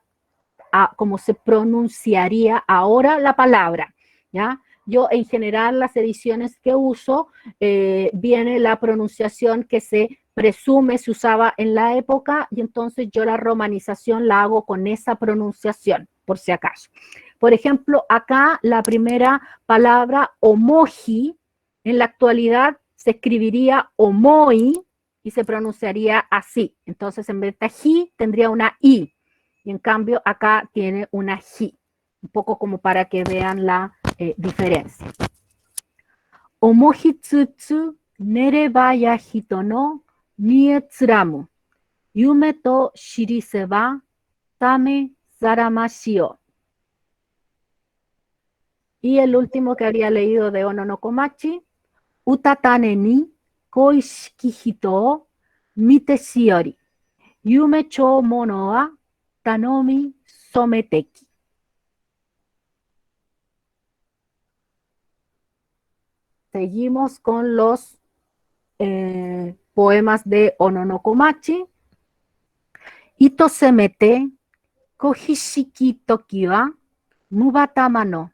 ahora la palabra, ¿ya? Yo en general las ediciones que uso viene la pronunciación que se presume se usaba en la época y entonces yo la romanización la hago con esa pronunciación, por si acaso. Por ejemplo, acá la primera palabra omoji en la actualidad se escribiría omoi y se pronunciaría así. Entonces en vez de ji tendría una i. Y en cambio acá tiene una ji, un poco como para que vean la diferencia. Omohitsutsu nerebaya hito no mie tsuramu, yume to shiriseba tame zaramashio. Y el último que había leído de Ono no Komachi, utatane ni koishiki hito o mite shiori, yume cho mono wa tanomi someteki. Seguimos con los poemas de Ono no Komachi. Ito semete kohishiki toki wa mubatama no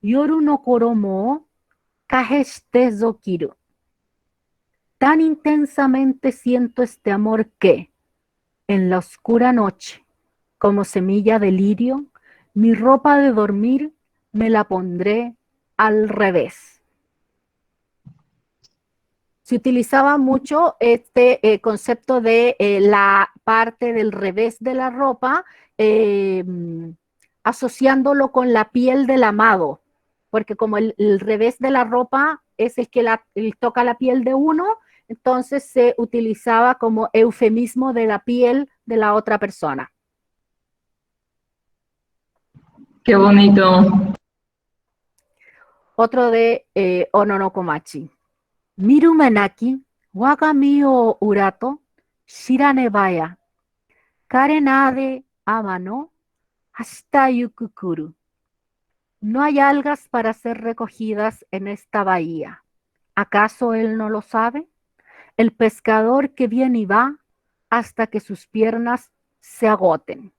yoru no koromo o kaheshite zokiru. Tan intensamente siento este amor que, en la oscura noche, como semilla de lirio, mi ropa de dormir me la pondré al revés. Se utilizaba mucho este concepto de la parte del revés de la ropa, asociándolo con la piel del amado, porque como el revés de la ropa es el que toca la piel de uno, entonces se utilizaba como eufemismo de la piel de la otra persona. Qué bonito. Otro de Ono no Komachi. Mirume naki, waga mi o urato, shirane baya, kare nade ama no, hashita yuku kuru. No hay algas para ser recogidas en esta bahía. ¿Acaso él no lo sabe? El pescador que viene y va hasta que sus piernas se agoten.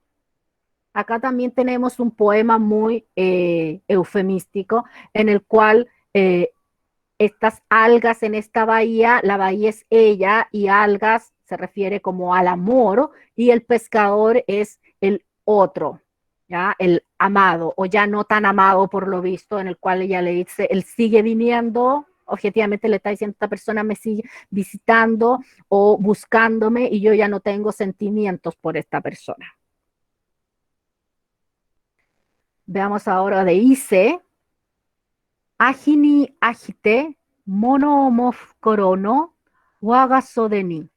Acá también tenemos un poema muy eufemístico en el cual estas algas en esta bahía, la bahía es ella y algas se refiere como al amor y el pescador es el otro, ¿ya? El amado o ya no tan amado por lo visto, en el cual ella le dice, él sigue viniendo, objetivamente le está diciendo, esta persona me sigue visitando o buscándome y yo ya no tengo sentimientos por esta persona. Veamos ahora de Ise. Ajini ajite mono mo fukuro no waga sode ni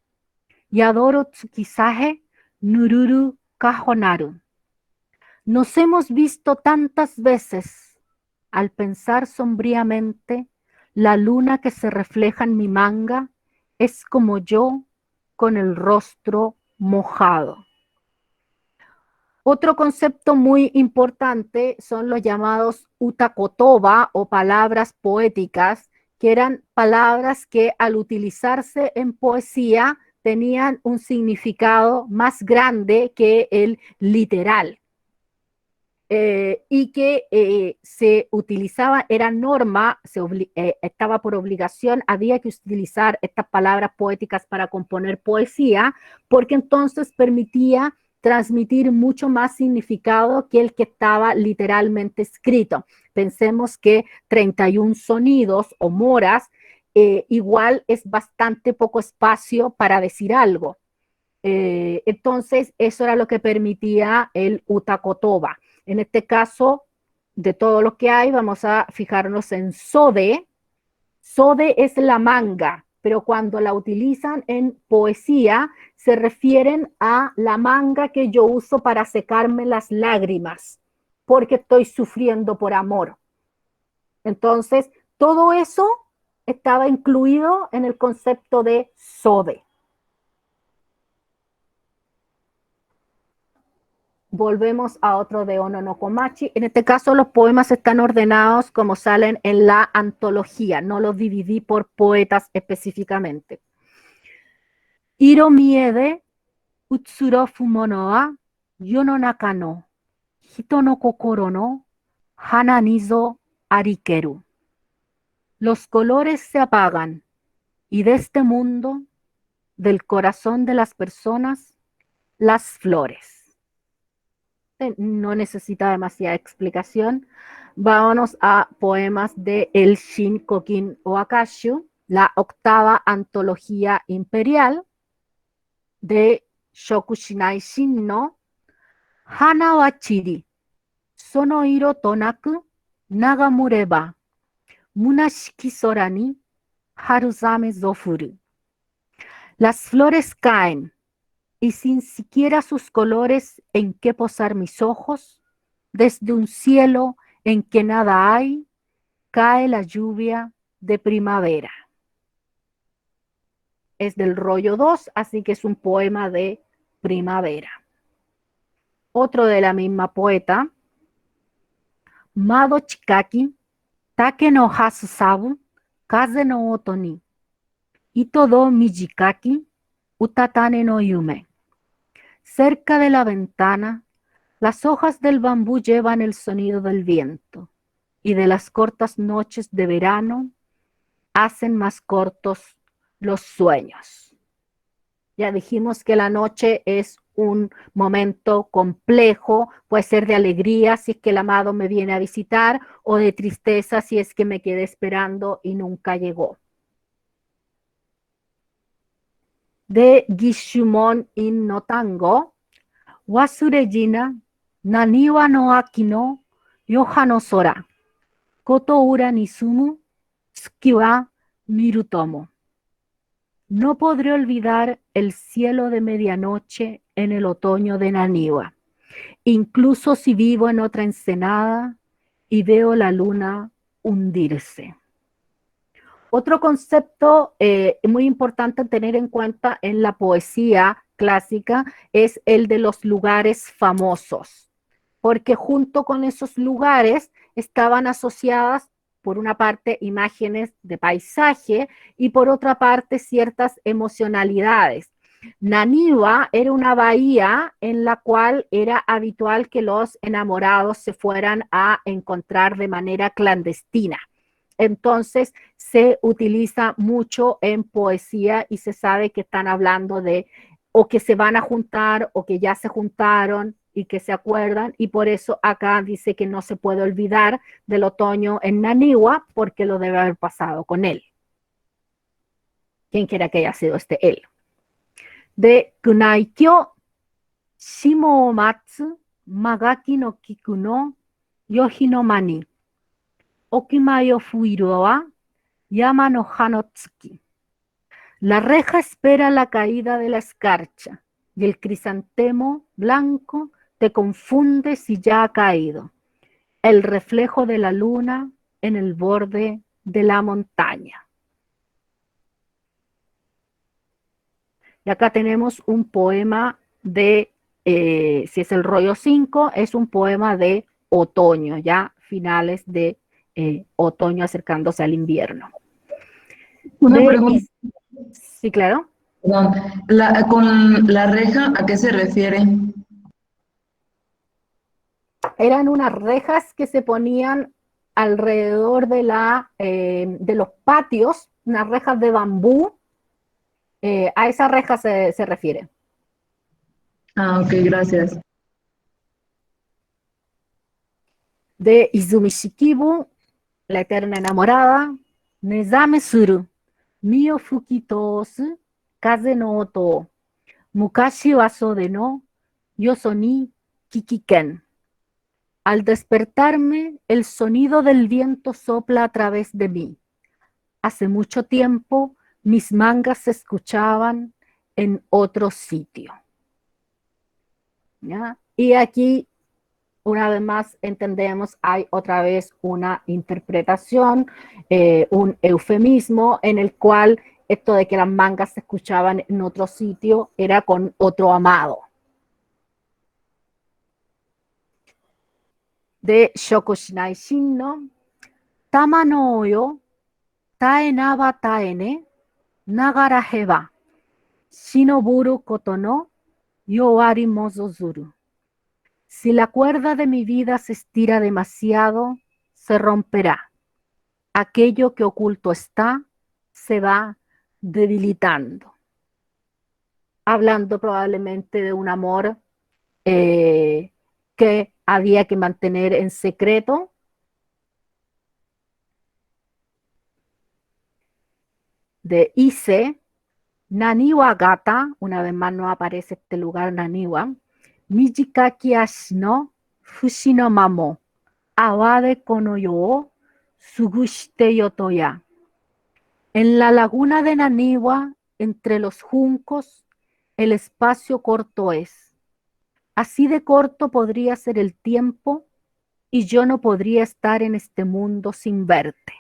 yadoro tsukisaje nururu kahonaru. Nos hemos visto tantas veces. Al pensar sombríamente, la luna que se refleja en mi manga es como yo con el rostro mojado. Otro concepto muy importante son los llamados utakotoba o palabras poéticas, que eran palabras que al utilizarse en poesía tenían un significado más grande que el literal. Y que se utilizaba, era norma, estaba por obligación, había que utilizar estas palabras poéticas para componer poesía, porque entonces permitía transmitir mucho más significado que el que estaba literalmente escrito. Pensemos que 31 sonidos o moras, igual es bastante poco espacio para decir algo. Entonces, eso era lo que permitía el utakotoba. En este caso, de todo lo que hay, vamos a fijarnos en sode. Sode es la manga, pero cuando la utilizan en poesía, se refieren a la manga que yo uso para secarme las lágrimas, porque estoy sufriendo por amor. Entonces, todo eso estaba incluido en el concepto de sode. Volvemos a otro de Ono no Komachi. En este caso, los poemas están ordenados como salen en la antología. No los dividí por poetas específicamente. Iro miede utsurofu mono wa yononaka no hito no kokoro no hana nizo arikeru. Los colores se apagan y de este mundo, del corazón de las personas, las flores. No necesita demasiada explicación. Vámonos a poemas de El Shinkokin o Akashu, la octava antología imperial de Shokushinai Shin no Hana wa chiri, sono iro tonaku nagamureba, munashiki sora ni haruzame zofuru. Las flores caen, y sin siquiera sus colores en qué posar mis ojos, desde un cielo en que nada hay, cae la lluvia de primavera. Es del rollo 2, así que es un poema de primavera. Otro de la misma poeta, Mado Chikaki, Take no hasu sabu, kaze no oto ni, ito do mijikaki, utatane no yume. Cerca de la ventana, las hojas del bambú llevan el sonido del viento y de las cortas noches de verano hacen más cortos los sueños. Ya dijimos que la noche es un momento complejo, puede ser de alegría si es que el amado me viene a visitar o de tristeza si es que me quedé esperando y nunca llegó. De Gishumon in no Tango, Wasurejina, Naniwa no Aki no Yoha no Sora, Koto ura ni sumu, Tsuki wa miru tomo. No podré olvidar el cielo de medianoche en el otoño de Naniwa, incluso si vivo en otra ensenada y veo la luna hundirse. Otro concepto muy importante tener en cuenta en la poesía clásica es el de los lugares famosos, porque junto con esos lugares estaban asociadas, por una parte, imágenes de paisaje y por otra parte, ciertas emocionalidades. Naniwa era una bahía en la cual era habitual que los enamorados se fueran a encontrar de manera clandestina. Entonces se utiliza mucho en poesía y se sabe que están hablando de o que se van a juntar o que ya se juntaron y que se acuerdan, y por eso acá dice que no se puede olvidar del otoño en Naniwa porque lo debe haber pasado con él. ¿Quién quiera que haya sido este él? De Kunaikyo Shimo Matsu Magaki no Kiku no yoji no mani, okimayo fuiro wa yama no hanotsuki. La reja espera la caída de la escarcha y el crisantemo blanco te confunde si ya ha caído. El reflejo de la luna en el borde de la montaña. Y acá tenemos un poema de, si es el rollo 5, es un poema de otoño, ya finales de otoño acercándose al invierno. Una pregunta, Sí, claro. perdón. Con la reja, ¿a qué se refiere? Eran unas rejas que se ponían alrededor de los patios, unas rejas de bambú. A esa reja se refiere. Ah, ok, gracias. De Izumi Shikibu, la eterna enamorada, Nezame Suru, Mio Fukitosu, Kaze no Oto, Mukashi wa Sode no, Yoso ni Kikiken. Al despertarme, el sonido del viento sopla a través de mí. Hace mucho tiempo, mis mangas se escuchaban en otro sitio. ¿Ya? Y aquí, una vez más, entendemos, hay otra vez una interpretación, un eufemismo en el cual esto de que las mangas se escuchaban en otro sitio era con otro amado. De Shoko Shinai Shinno, Tama no oyo, tae naba tae ne, nagara heba, shinoburu koto no, yowari mozozuru. Si la cuerda de mi vida se estira demasiado, se romperá. Aquello que oculto está, se va debilitando. Hablando probablemente de un amor que había que mantener en secreto. De Ise, Naniwa Gata, una vez más no aparece este lugar Naniwa, Mijikaki ashi no fushi no mamo, awade kono yo o sugushite yotoya. En la laguna de Naniwa, entre los juncos, el espacio corto es. Así de corto podría ser el tiempo y yo no podría estar en este mundo sin verte.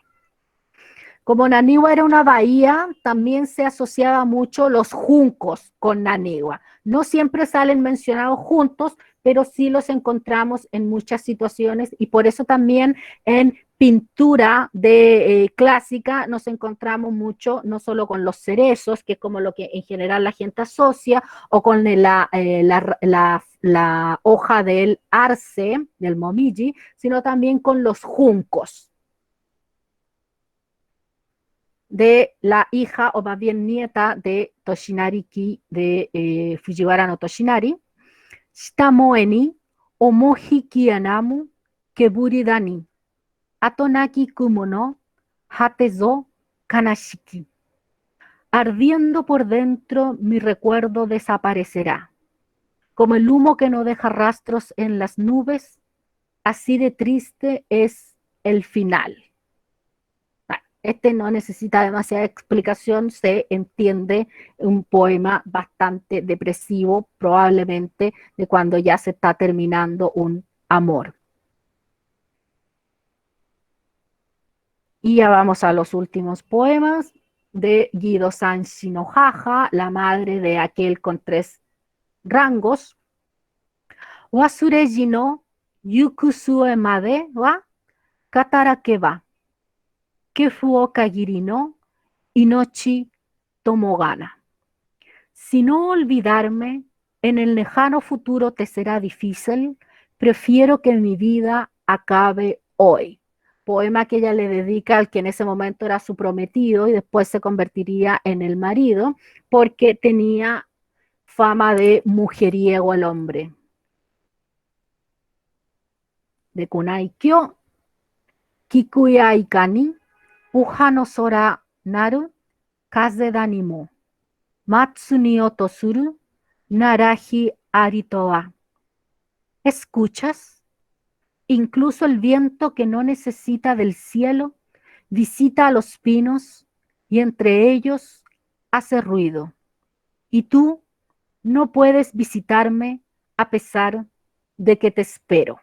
Como Naniwa era una bahía, también se asociaba mucho los juncos con Naniwa. No siempre salen mencionados juntos, pero sí los encontramos en muchas situaciones y por eso también en pintura clásica nos encontramos mucho, no solo con los cerezos, que es como lo que en general la gente asocia, o con la hoja del arce, del momiji, sino también con los juncos. De la hija, o más bien nieta, de Toshinari Ki, de Fujiwara no Toshinari, Shitamoe ni omoji kianamu keburi dani, atonaki kumo no hate zo kanashiki. Ardiendo por dentro, mi recuerdo desaparecerá. Como el humo que no deja rastros en las nubes, así de triste es el final. Este no necesita demasiada explicación, se entiende un poema bastante depresivo, probablemente de cuando ya se está terminando un amor. Y ya vamos a los últimos poemas de Guido-san Shinohaha, la madre de aquel con 3 rangos. Wasureji no yukusue made wa katarakeba. Kefu kagiri no inochi tomogana. Si no olvidarme, en el lejano futuro te será difícil, prefiero que mi vida acabe hoy. Poema que ella le dedica al que en ese momento era su prometido y después se convertiría en el marido, porque tenía fama de mujeriego el hombre. De Kunaikyo, Kikuya Ikani, Uha no sora naru, kaze dani mo, matsu ni oto suru, naraji arito wa. ¿Escuchas? Incluso el viento que no necesita del cielo visita a los pinos y entre ellos hace ruido. Y tú no puedes visitarme a pesar de que te espero.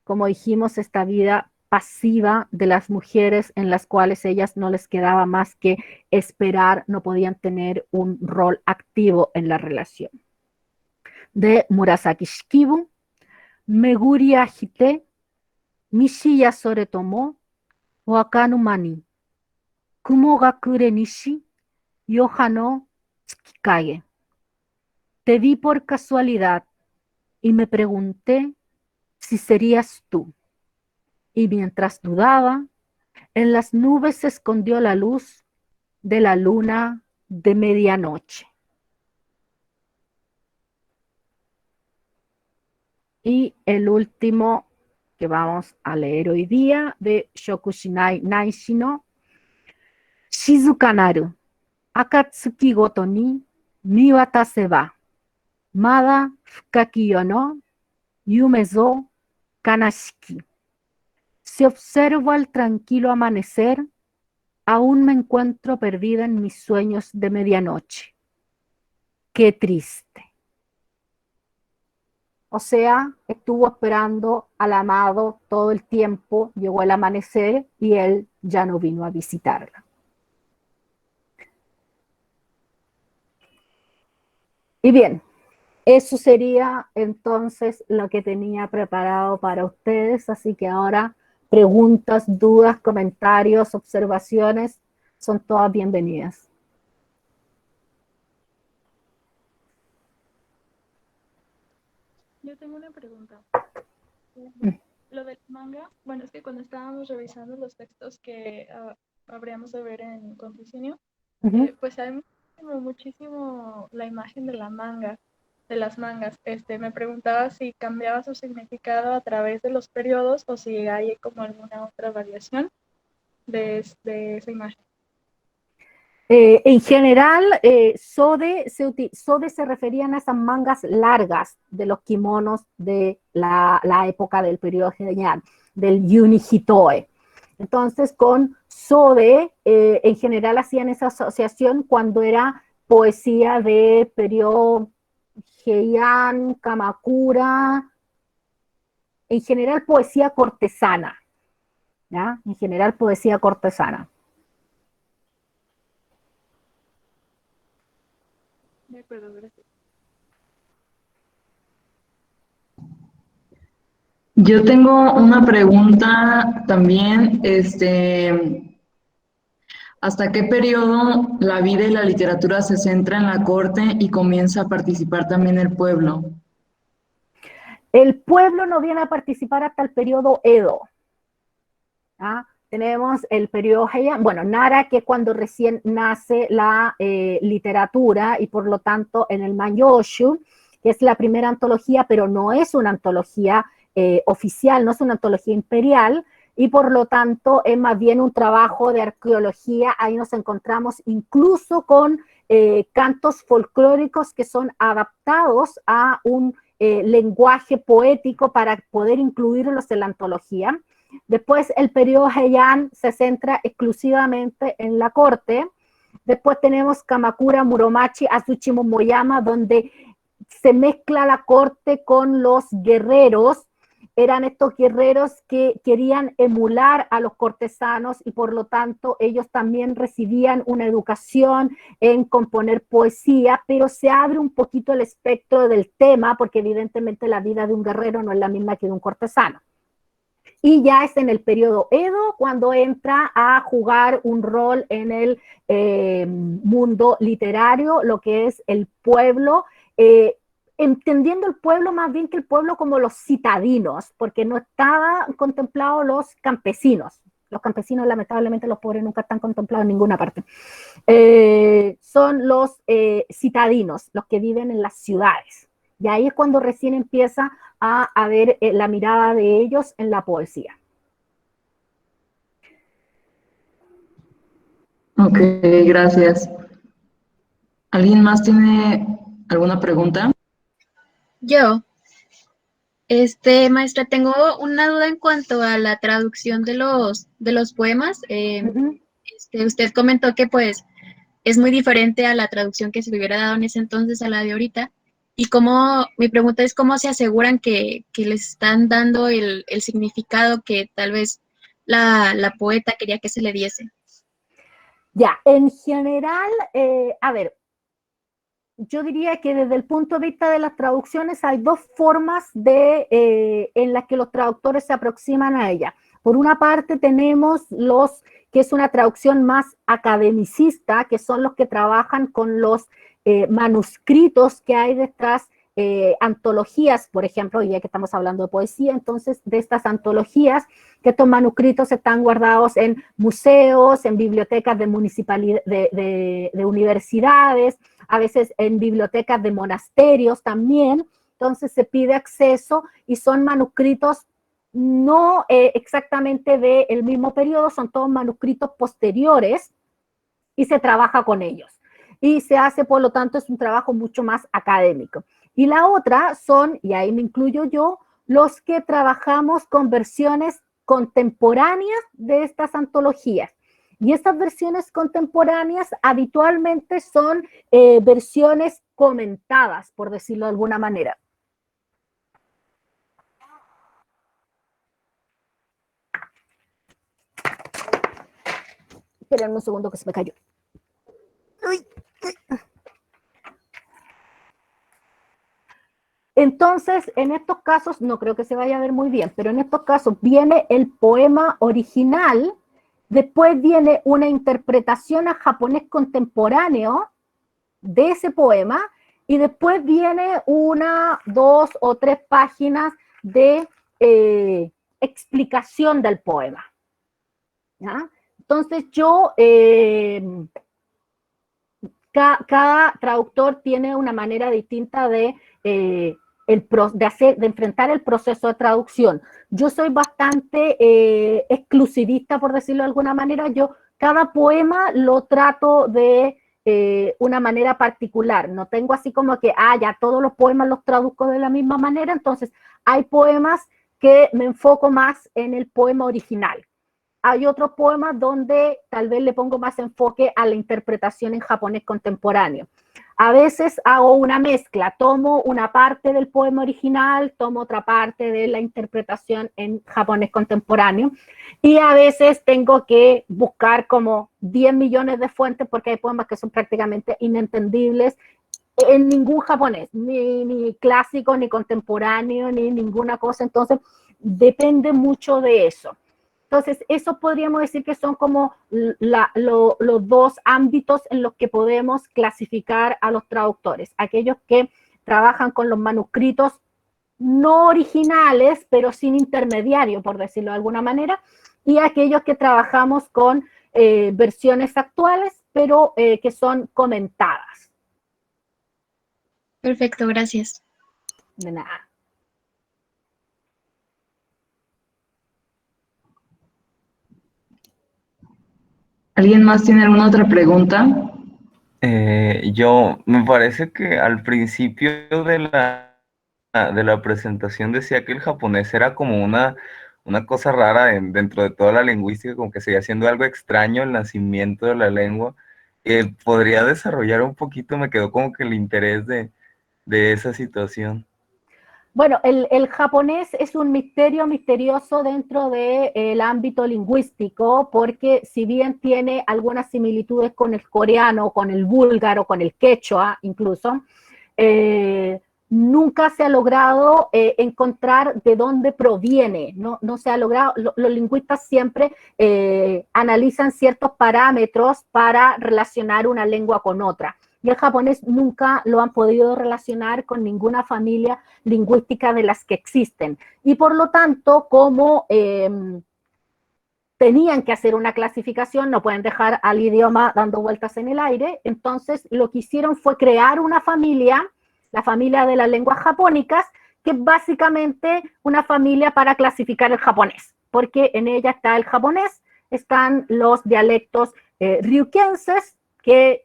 Como dijimos, esta vida pasiva de las mujeres en las cuales ellas no les quedaba más que esperar, no podían tener un rol activo en la relación. De Murasaki Shikibu, Meguri Hite, Mishi Yasore Tomo, Wakanu Mani, Kumo ga kure nishi, Yoha no tsukikage. Te vi por casualidad y me pregunté si serías tú. Y mientras dudaba, en las nubes se escondió la luz de la luna de medianoche. Y el último que vamos a leer hoy día, de Shokushinai Naishino, Shizukanaru, Akatsuki goto ni miwatase wa, mada fukaki yo no, yume zo kanashiki. Si observo al tranquilo amanecer, aún me encuentro perdida en mis sueños de medianoche. Qué triste. O sea, estuvo esperando al amado todo el tiempo, llegó el amanecer y él ya no vino a visitarla. Y bien, eso sería entonces lo que tenía preparado para ustedes, así que ahora preguntas, dudas, comentarios, observaciones, son todas bienvenidas. Yo tengo una pregunta. Lo del manga, bueno, es que cuando estábamos revisando los textos que habríamos de ver en Confucinio, pues hay muchísimo la imagen de la manga, de las mangas. Me preguntaba si cambiaba su significado a través de los periodos o si hay como alguna otra variación de esa imagen. En general, sode se referían a esas mangas largas de los kimonos de la época del periodo Heian, del Yunihitoe. Entonces, con sode, en general hacían esa asociación cuando era poesía de periodo Heian, Kamakura, en general poesía cortesana, ¿ya? En general poesía cortesana. De acuerdo, gracias. Yo tengo una pregunta también, ¿hasta qué periodo la vida y la literatura se centra en la corte y comienza a participar también el pueblo? El pueblo no viene a participar hasta el periodo Edo. ¿Ah? Tenemos el periodo Heian, bueno, Nara, que es cuando recién nace la literatura, y por lo tanto en el Manyoshu, que es la primera antología, pero no es una antología oficial, no es una antología imperial, y por lo tanto es más bien un trabajo de arqueología. Ahí nos encontramos incluso con cantos folclóricos que son adaptados a un lenguaje poético para poder incluirlos en la antología. Después el periodo Heian se centra exclusivamente en la corte. Después tenemos Kamakura, Muromachi, Azuchi Momoyama, donde se mezcla la corte con los guerreros. Eran estos guerreros que querían emular a los cortesanos y por lo tanto ellos también recibían una educación en componer poesía, pero se abre un poquito el espectro del tema porque evidentemente la vida de un guerrero no es la misma que de un cortesano. Y ya es en el periodo Edo cuando entra a jugar un rol en el mundo literario, lo que es el pueblo, entendiendo el pueblo más bien que el pueblo como los citadinos, porque no estaban contemplados los campesinos. Los campesinos, lamentablemente, los pobres nunca están contemplados en ninguna parte. Son los citadinos, los que viven en las ciudades. Y ahí es cuando recién empieza a ver la mirada de ellos en la poesía. Ok, gracias. ¿Alguien más tiene alguna pregunta? Yo, Maestra, tengo una duda en cuanto a la traducción de los poemas. Ujú. Usted comentó que pues es muy diferente a la traducción que se le hubiera dado en ese entonces a la de ahorita. Y mi pregunta es cómo se aseguran que les están dando el significado que tal vez la poeta quería que se le diese. Ya, en general, a ver, yo diría que desde el punto de vista de las traducciones hay dos formas en las que los traductores se aproximan a ella. Por una parte tenemos que es una traducción más academicista, que son los que trabajan con los manuscritos que hay detrás, antologías, por ejemplo, ya que estamos hablando de poesía, entonces de estas antologías, que estos manuscritos están guardados en museos, en bibliotecas de municipalidades, de universidades, a veces en bibliotecas de monasterios también, entonces se pide acceso y son manuscritos no exactamente del mismo periodo, son todos manuscritos posteriores y se trabaja con ellos. Y se hace, por lo tanto, es un trabajo mucho más académico. Y la otra son, y ahí me incluyo yo, los que trabajamos con versiones contemporáneas de estas antologías. Y estas versiones contemporáneas habitualmente son versiones comentadas, por decirlo de alguna manera. Esperen un segundo que se me cayó. Uy. Entonces, en estos casos, no creo que se vaya a ver muy bien, pero en estos casos viene el poema original, después viene una interpretación a japonés contemporáneo de ese poema, y después viene 1, 2 o 3 páginas de explicación del poema. ¿Ya? Entonces cada traductor tiene una manera distinta de enfrentar el proceso de traducción. Yo soy bastante exclusivista, por decirlo de alguna manera. Yo cada poema lo trato de una manera particular. No tengo así como que, ya todos los poemas los traduzco de la misma manera. Entonces, hay poemas que me enfoco más en el poema original. Hay otros poemas donde tal vez le pongo más enfoque a la interpretación en japonés contemporáneo. A veces hago una mezcla, tomo una parte del poema original, tomo otra parte de la interpretación en japonés contemporáneo, y a veces tengo que buscar como 10 millones de fuentes porque hay poemas que son prácticamente inentendibles en ningún japonés, ni clásico, ni contemporáneo, ni ninguna cosa. Entonces, depende mucho de eso. Entonces, eso podríamos decir que son como los dos ámbitos en los que podemos clasificar a los traductores. Aquellos que trabajan con los manuscritos no originales, pero sin intermediario, por decirlo de alguna manera, y aquellos que trabajamos con versiones actuales, pero que son comentadas. Perfecto, gracias. De nada. ¿Alguien más tiene alguna otra pregunta? Me parece que al principio de la presentación decía que el japonés era como una cosa rara dentro de toda la lingüística, como que seguía siendo algo extraño el nacimiento de la lengua. ¿Podría desarrollar un poquito? Me quedó como que el interés de esa situación. Bueno, el japonés es un misterio misterioso dentro del ámbito lingüístico, porque si bien tiene algunas similitudes con el coreano, con el búlgaro, con el quechua incluso, nunca se ha logrado encontrar de dónde proviene, no se ha logrado. Los lingüistas siempre analizan ciertos parámetros para relacionar una lengua con otra. Y el japonés nunca lo han podido relacionar con ninguna familia lingüística de las que existen. Y por lo tanto, como tenían que hacer una clasificación, no pueden dejar al idioma dando vueltas en el aire, entonces lo que hicieron fue crear una familia, la familia de las lenguas japónicas, que es básicamente una familia para clasificar el japonés, porque en ella está el japonés, están los dialectos ryukenses, que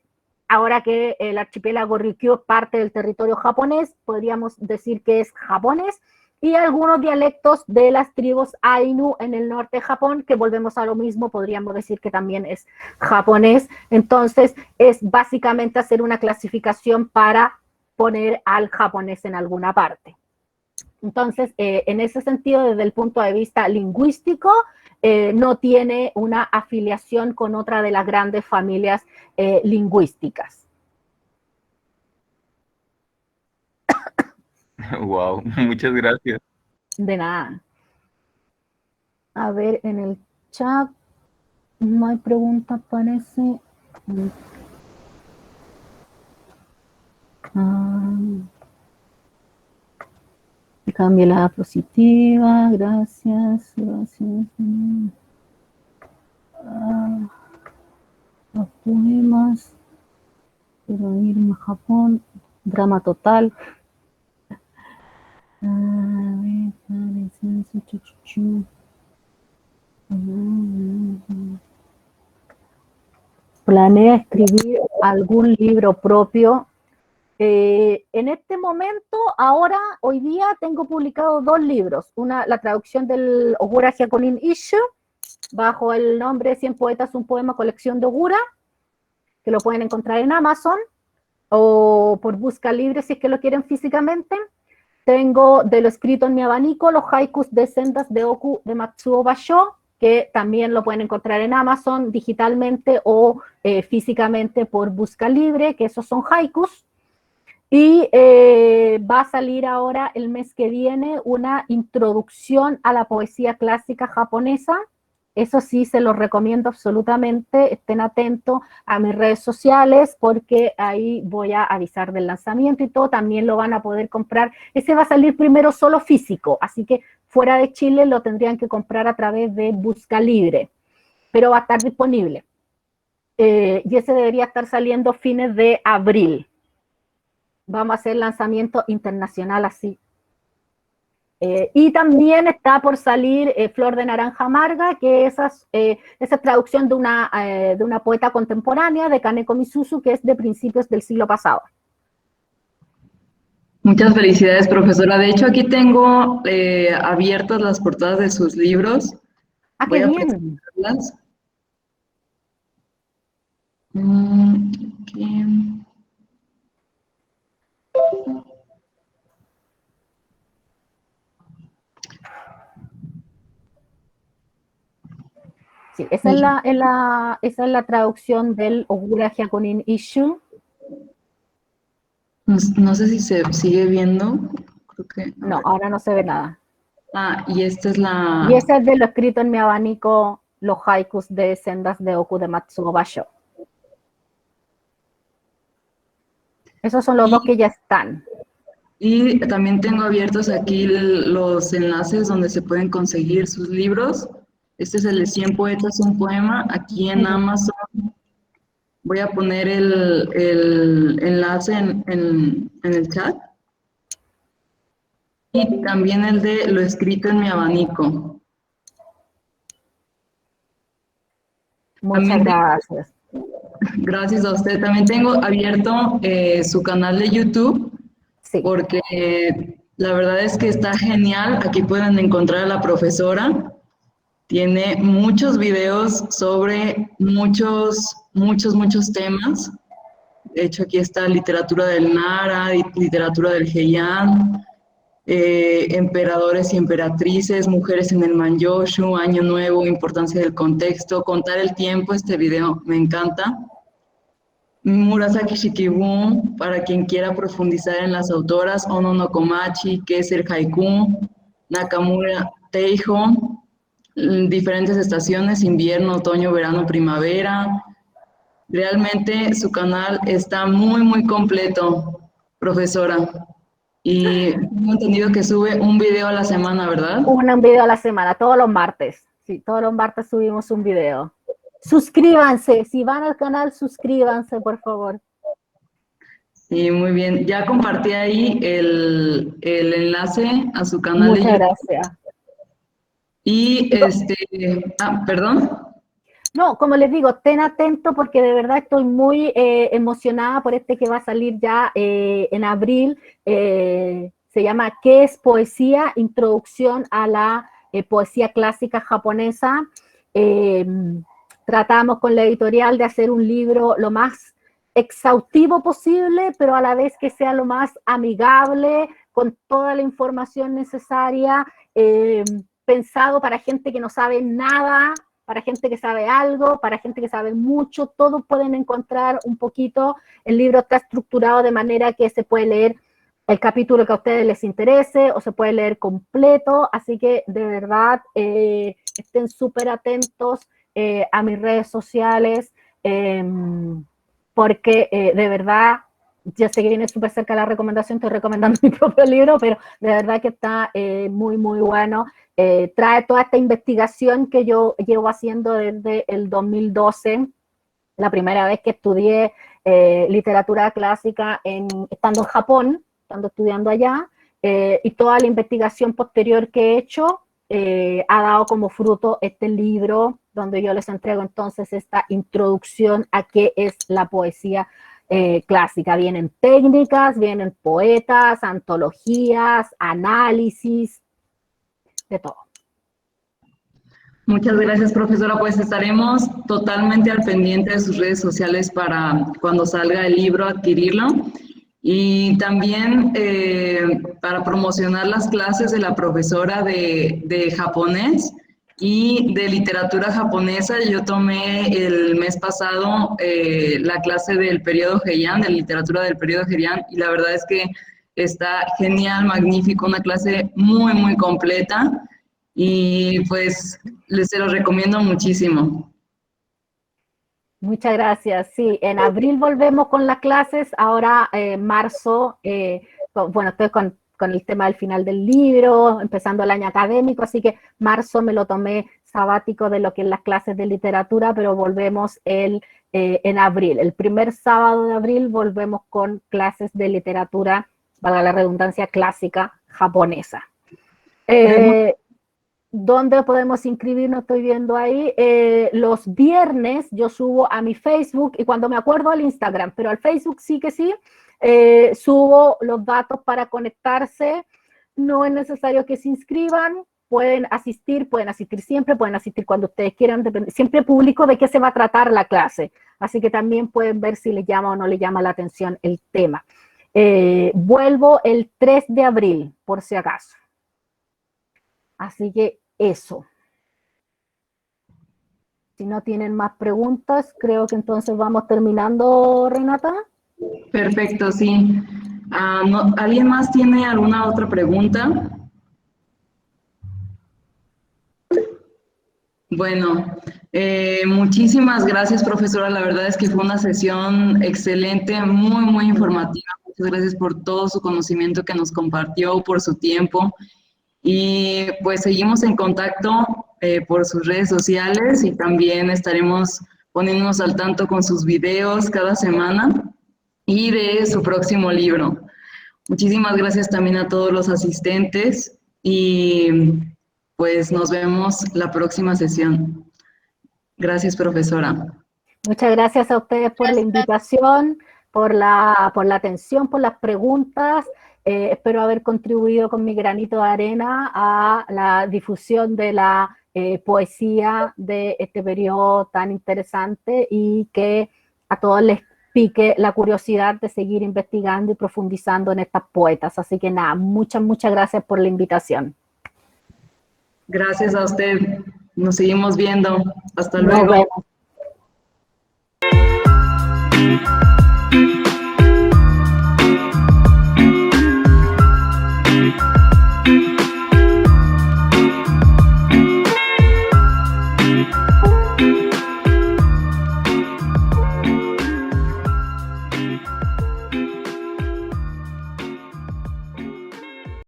ahora que el archipiélago Ryukyu es parte del territorio japonés, podríamos decir que es japonés. y algunos dialectos de las tribus Ainu en el norte de Japón, que volvemos a lo mismo, podríamos decir que también es japonés. Entonces, es básicamente hacer una clasificación para poner al japonés en alguna parte. Entonces, en ese sentido, desde el punto de vista lingüístico, no tiene una afiliación con otra de las grandes familias lingüísticas. Wow, muchas gracias. De nada. A ver, en el chat no hay pregunta, parece. Cambie la diapositiva, gracias, gracias. Los poemas, quiero irme a Japón, drama total. ¿Planea escribir algún libro propio? En este momento, ahora, hoy día, tengo publicado 2 libros. La traducción del Ogura Hyakunin Isshu, bajo el nombre 100 poetas, un poema, colección de Ogura, que lo pueden encontrar en Amazon, o por busca libre si es que lo quieren físicamente. Tengo de lo escrito en mi abanico, los haikus de sendas de Oku de Matsuo Basho, que también lo pueden encontrar en Amazon digitalmente o físicamente por busca libre, que esos son haikus. Y va a salir ahora el mes que viene una introducción a la poesía clásica japonesa. Eso sí, se los recomiendo absolutamente. Estén atentos a mis redes sociales porque ahí voy a avisar del lanzamiento y todo. También lo van a poder comprar. Ese va a salir primero solo físico, así que fuera de Chile lo tendrían que comprar a través de Busca Libre, pero va a estar disponible. Y ese debería estar saliendo fines de abril. Vamos a hacer lanzamiento internacional así. Y también está por salir Flor de Naranja Amarga, que esa traducción de una poeta contemporánea, de Kaneko Misuzu, que es de principios del siglo pasado. Muchas felicidades, profesora. De hecho, aquí tengo abiertas las portadas de sus libros. ¡Ah, qué bien! Presentarlas. Okay. Sí, esa es la traducción del Ogura Hyakunin Isshu. No sé si se sigue viendo. Creo que, no, ahora no se ve nada. Y esta es la... Y ese es de lo escrito en mi abanico, los haikus de sendas de Oku de Matsuo Basho. Esos son los 2 que ya están. Y también tengo abiertos aquí los enlaces donde se pueden conseguir sus libros. Este es el de 100 poetas, un poema. Aquí en Amazon voy a poner el enlace en el chat. Y también el de lo escrito en mi abanico. Muchas gracias. Gracias a usted. También tengo abierto su canal de YouTube. Sí. Porque la verdad es que está genial. Aquí pueden encontrar a la profesora. Tiene muchos videos sobre muchos temas. De hecho, aquí está literatura del Nara, literatura del Heian, emperadores y emperatrices, mujeres en el Manyoshu, Año Nuevo, importancia del contexto, contar el tiempo. Este video me encanta. Murasaki Shikibu, para quien quiera profundizar en las autoras, Ono no Komachi, que es el haiku, Nakamura Teijo, diferentes estaciones, invierno, otoño, verano, primavera. Realmente su canal está muy completo, profesora. Y tengo entendido que sube un video a la semana, ¿verdad? Un video a la semana, todos los martes. Sí, todos los martes subimos un video. Suscríbanse, si van al canal, suscríbanse, por favor. Sí, muy bien. Ya compartí ahí el enlace a su canal. Muchas gracias. Y perdón. No, como les digo, estén atentos porque de verdad estoy muy emocionada por este que va a salir ya en abril. se llama ¿Qué es poesía? Introducción a la poesía clásica japonesa. Tratamos con la editorial de hacer un libro lo más exhaustivo posible, pero a la vez que sea lo más amigable, con toda la información necesaria, pensado para gente que no sabe nada, para gente que sabe algo, para gente que sabe mucho, todos pueden encontrar un poquito. El libro está estructurado de manera que se puede leer el capítulo que a ustedes les interese o se puede leer completo, así que de verdad estén súper atentos a mis redes sociales, porque de verdad, ya sé que viene súper cerca la recomendación, estoy recomendando mi propio libro, pero de verdad que está muy, muy bueno. Trae toda esta investigación que yo llevo haciendo desde el 2012, la primera vez que estudié literatura clásica estando en Japón, estando estudiando allá, y toda la investigación posterior que he hecho ha dado como fruto este libro, donde yo les entrego entonces esta introducción a qué es la poesía clásica. Vienen técnicas, vienen poetas, antologías, análisis, de todo. Muchas gracias, profesora. Pues estaremos totalmente al pendiente de sus redes sociales para cuando salga el libro adquirirlo. Y también para promocionar las clases de la profesora de japonés y de literatura japonesa. Yo tomé el mes pasado la clase del periodo Heian, de literatura del periodo Heian, y la verdad es que está genial, magnífico, una clase muy, muy completa. Y pues se los recomiendo muchísimo. Muchas gracias. Sí, en abril volvemos con las clases, ahora marzo, bueno, estoy con el tema del final del libro, empezando el año académico, así que marzo me lo tomé sabático de lo que es las clases de literatura, pero volvemos en abril. El primer sábado de abril volvemos con clases de literatura, valga la redundancia, clásica japonesa. ¿Dónde podemos inscribirnos? Estoy viendo ahí. Los viernes yo subo a mi Facebook y cuando me acuerdo al Instagram, pero al Facebook sí que sí, subo los datos para conectarse. No es necesario que se inscriban, pueden asistir siempre, pueden asistir cuando ustedes quieran. Siempre publico de qué se va a tratar la clase, así que también pueden ver si les llama o no les llama la atención el tema. Vuelvo el 3 de abril, por si acaso. Así que eso. Si no tienen más preguntas, creo que entonces vamos terminando, Renata. Perfecto, sí. ¿Alguien más tiene alguna otra pregunta? Bueno, muchísimas gracias, profesora. La verdad es que fue una sesión excelente, muy, muy informativa. Muchas gracias por todo su conocimiento que nos compartió, por su tiempo. Y pues seguimos en contacto por sus redes sociales y también estaremos poniéndonos al tanto con sus videos cada semana y de su próximo libro. Muchísimas gracias también a todos los asistentes y pues nos vemos la próxima sesión. Gracias, profesora. Muchas gracias a ustedes por la invitación, por la atención, por las preguntas. Espero haber contribuido con mi granito de arena a la difusión de la poesía de este periodo tan interesante y que a todos les pique la curiosidad de seguir investigando y profundizando en estas poetas. Así que nada, muchas, muchas gracias por la invitación. Gracias a usted. Nos seguimos viendo. Hasta luego. Nos vemos.